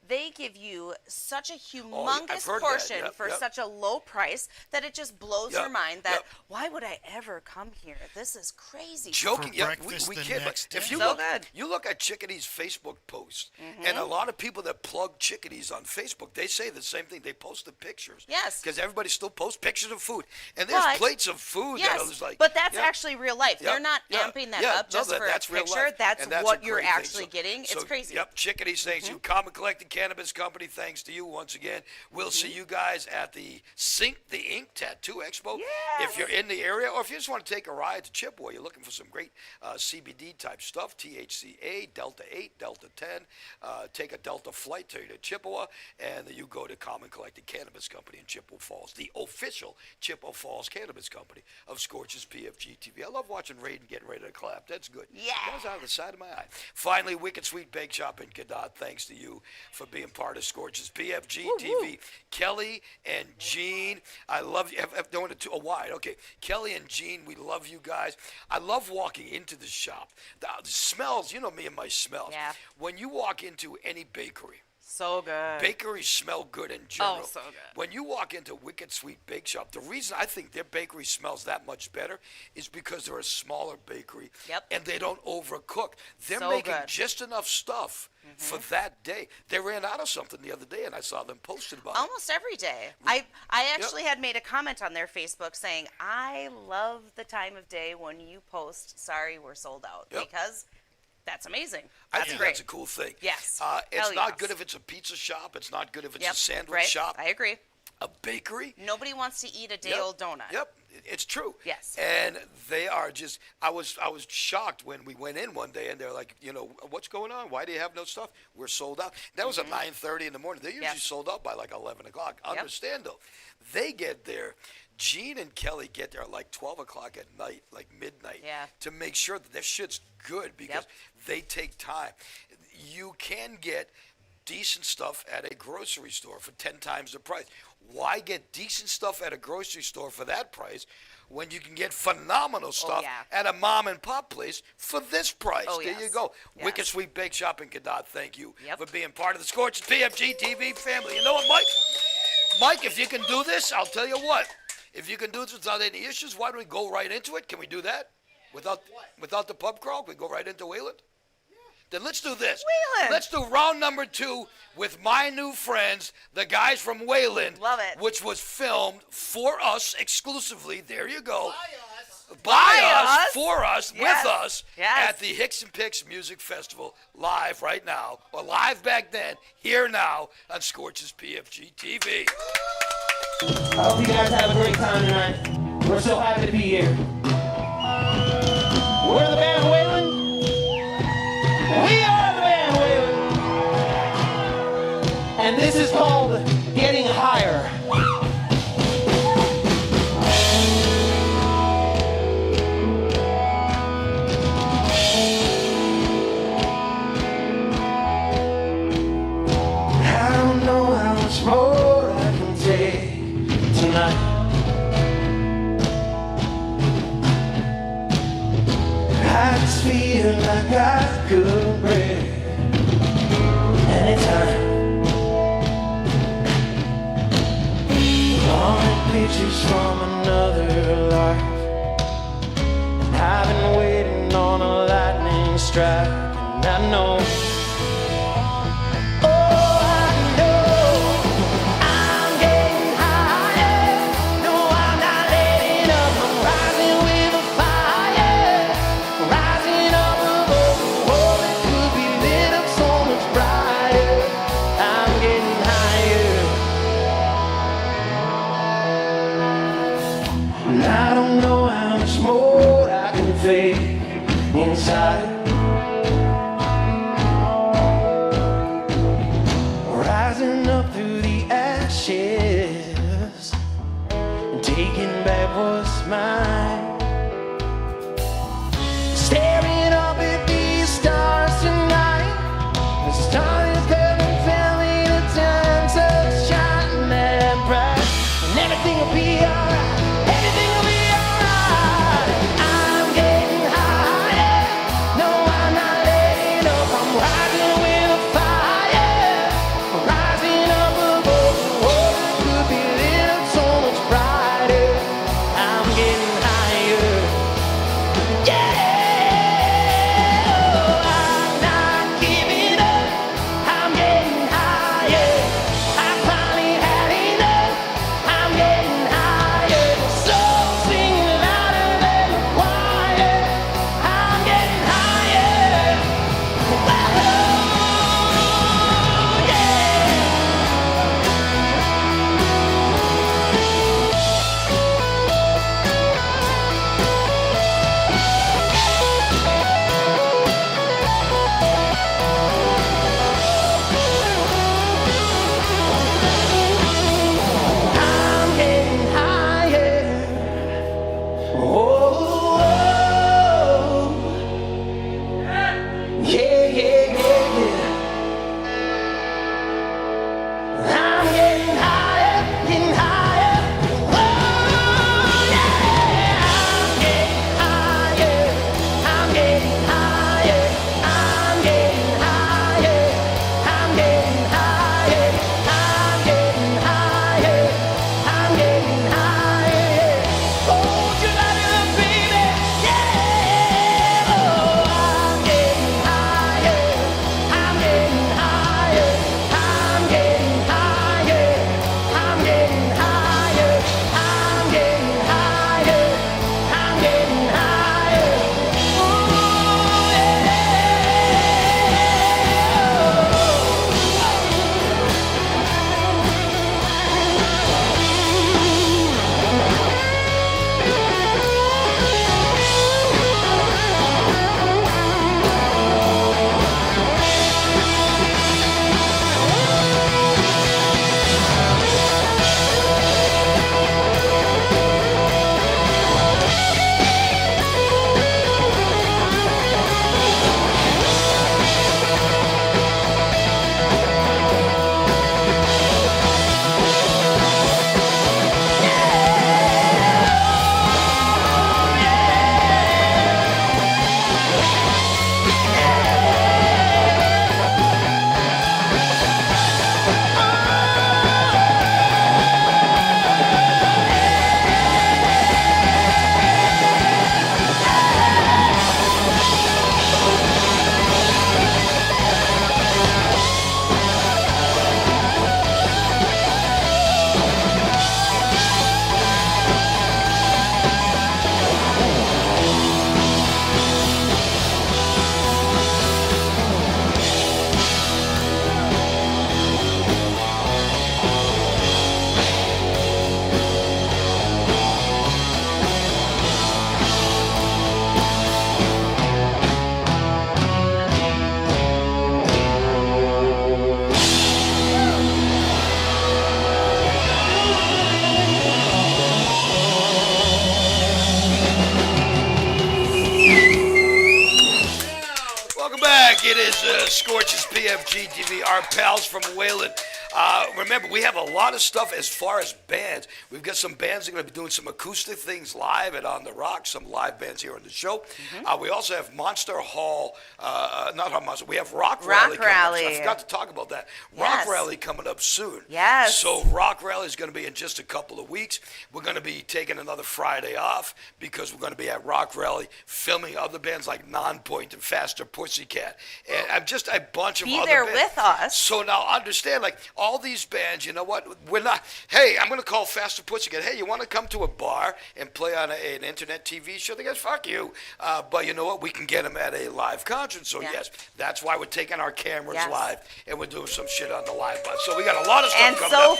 They give you such a I've humongous heard that. portion Yep, for yep. such a low price that it just blows Yep, your mind that yep. why would I ever come here? This is crazy. Joking, For yeah, breakfast we the kid, but next if day. you So look, good. you look at Chickadee's Facebook posts, and a lot of people that plug Chickadees on Facebook, they say the same thing. They post the pictures. Yes. Because everybody still posts pictures of food, and there's But- plates of food that are Yes, just like. but that's yeah, actually real life. yeah, They're not yeah, amping that yeah, up no, just for a that's real picture. life, That's and that's what a you're great thing. actually getting. It's So, crazy. Yep, Chickadees, thanks you. Common Collecting Cannabis Company, thanks to you once again. We'll see you guys at the Ink Tattoo Expo. Yes. If you're in the area, or if you just want to take a ride to Chippewa, you're looking for some great CBD type stuff, THCA, Delta 8, Delta 10. Take a Delta flight to Chippewa, and you go to Common Collecting Cannabis Company in Chippewa Falls, the official Chippewa Falls Cannabis Company of Scorch's PFG-TV. I love watching Raiden getting ready to clap. That's good. Yeah. That was out of the side of my eye. Finally, Wicked Sweet Bake Shop in Cadott. Thanks to you for being part of Scorch's PFG-TV. Kelly and Jean, I love you. I've done it a wide. Okay, Kelly and Jean, we love you guys. I love walking into the shop. The smells, you know me and my smells. Yeah. When you walk into any bakery, So good. bakeries smell good in general. Oh, so good. When you walk into Wicked Sweet Bake Shop, the reason I think their bakery smells that much better is because they're a smaller bakery. Yep. And they don't overcook. They're So making good. just enough stuff for that day. They ran out of something the other day, and I saw them posted about it. Almost every day. I actually had made a comment on their Facebook saying, I love the time of day when you post, sorry, we're sold out. Yep. Because that's amazing. I That's think great. that's a cool thing. Yes. It's Hell not yes. good if it's a pizza shop. It's not good if it's Yep, a sandwich right. shop. I agree. a bakery. Nobody wants to eat a day-old donut. Yep, it's true. Yes. And they are just. I was shocked when we went in one day, and they're like, what's going on? Why do you have no stuff? We're sold out. That was at 9:30 in the morning. They're usually sold out by like 11 o'clock. Understand though, they get there. Gene and Kelly get there at like 12 o'clock at night, like midnight, to make sure that this shit's good because they take time. You can get decent stuff at a grocery store for 10 times the price. Why get decent stuff at a grocery store for that price when you can get phenomenal stuff at a mom and pop place for this price? There you go. Yes. Wicked Sweet Bake Shop in Cadott, thank you for being part of the Scorch PFG-TV family. You know what, Mike? Mike, if you can do this, I'll tell you what. If you can do this without any issues, why don't we go right into it? Can we do that? Without the pub crawl, we go right into Wayland? Then let's do this. Wayland. Let's do round number 2 with my new friends, the guys from Wayland. Love it. Which was filmed for us exclusively. There you go. By us, us. for us, Yes. with us Yes. at the Hicks and Picks Music Festival, live right now, or live back then, here now on Scorch's PFG-TV. I hope you guys have a great time tonight. We're so happy to be here. We're the band Wayland. We are the band Wayland. And this is called Getting Higher. I don't know how much more I can take tonight. I just feel like I could break anytime. Drawing pictures from another life, and I've been waiting on a lightning strike, and I know. I don't know how much more I can fake inside. Rising up through the ashes and taking back what's mine. Staring up at these stars tonight. The stars coming, family, the time so shine that bright, and everything will be alright. PFG-TV, our pals from Wayland. Remember, we have a lot of stuff as far as bands. We've got some bands that are going to be doing some acoustic things live at On the Rock, some live bands here on the show. We also have Monster Hall, not Monster, we have Rock Rally coming up. I forgot to talk about that. Rock Rally coming up soon. Yes. So Rock Rally is going to be in just a couple of weeks. We're going to be taking another Friday off because we're going to be at Rock Rally filming other bands like Nonpoint and Faster Pussycat. And I'm just a bunch of other there bands. with us. So now understand, like, all these bands, you know what? We're not, hey, I'm going to call Faster Pussycat. Hey, you want to come to a bar and play on an internet TV show? They go, fuck you. But you know what? We can get them at a live concert. So, yes, that's why we're taking our cameras live and we're doing some shit on the live bus. So we got a lot of stuff coming up.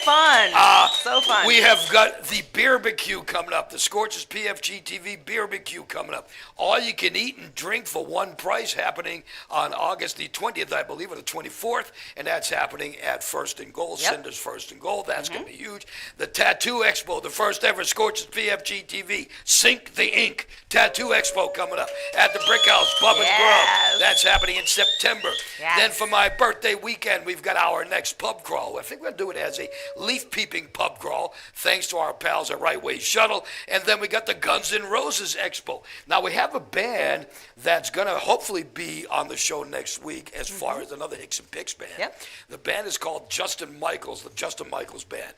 So fun. We have got the Beerbecue coming up. The Scorch's PFG-TV Beerbecue coming up. All you can eat and drink for one price happening on August the 20th, I believe, or the 24th. And that's happening at First and Gold. Cinder's First and Gold. That's going to be huge. The Tattoo Expo, the first ever Scorch's PFG-TV Sink the Ink Tattoo Expo coming up at the Brick House, Bubba's Grove. That's happening in September. Then for my birthday weekend, we've got our next pub crawl. I think we'll do it as a leaf peeping pub crawl, thanks to our pals at Right Way Shuttle. And then we got the Guns N' Roses Expo. Now we have a band that's going to hopefully be on the show next week as far as another Hicks and Picks band. The band is called Justin Michaels, the Justin Michaels Band.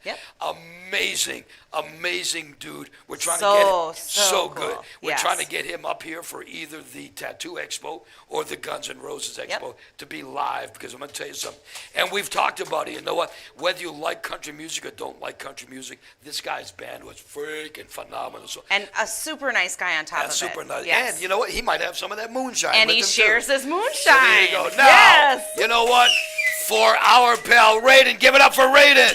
Amazing dude. We're trying to get him so good. We're trying to get him up here for either the Tattoo Expo or the Guns N' Roses Expo to be live, because I'm going to tell you something. And we've talked about it. You know what? Whether you like country music or don't like country music, this guy's band was freaking phenomenal. So, and a super nice guy on top of it. Super nice. And you know what? He might have some of that moonshine. And with he him shares too. his moonshine. So there you go. Now, you know what? For our pal Raiden, give it up for Raiden.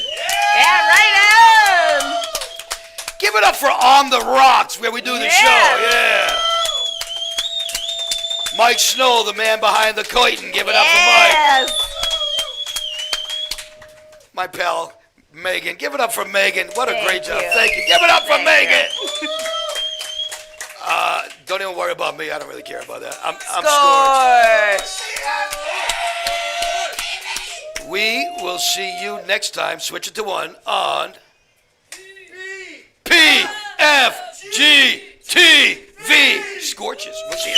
Yeah, Raiden. Give it up for On the Rocks, where we do the show. Yeah. Mike Snow, the man behind the curtain. Give it up for Mike. My pal Megan. Give it up for Megan. What a great job. Thank you. Give it up for Megan. Don't even worry about me. I don't really care about that. I'm Scorch. We will see you next time. Switch it to one on PFG-TV. Scorches. We'll see you.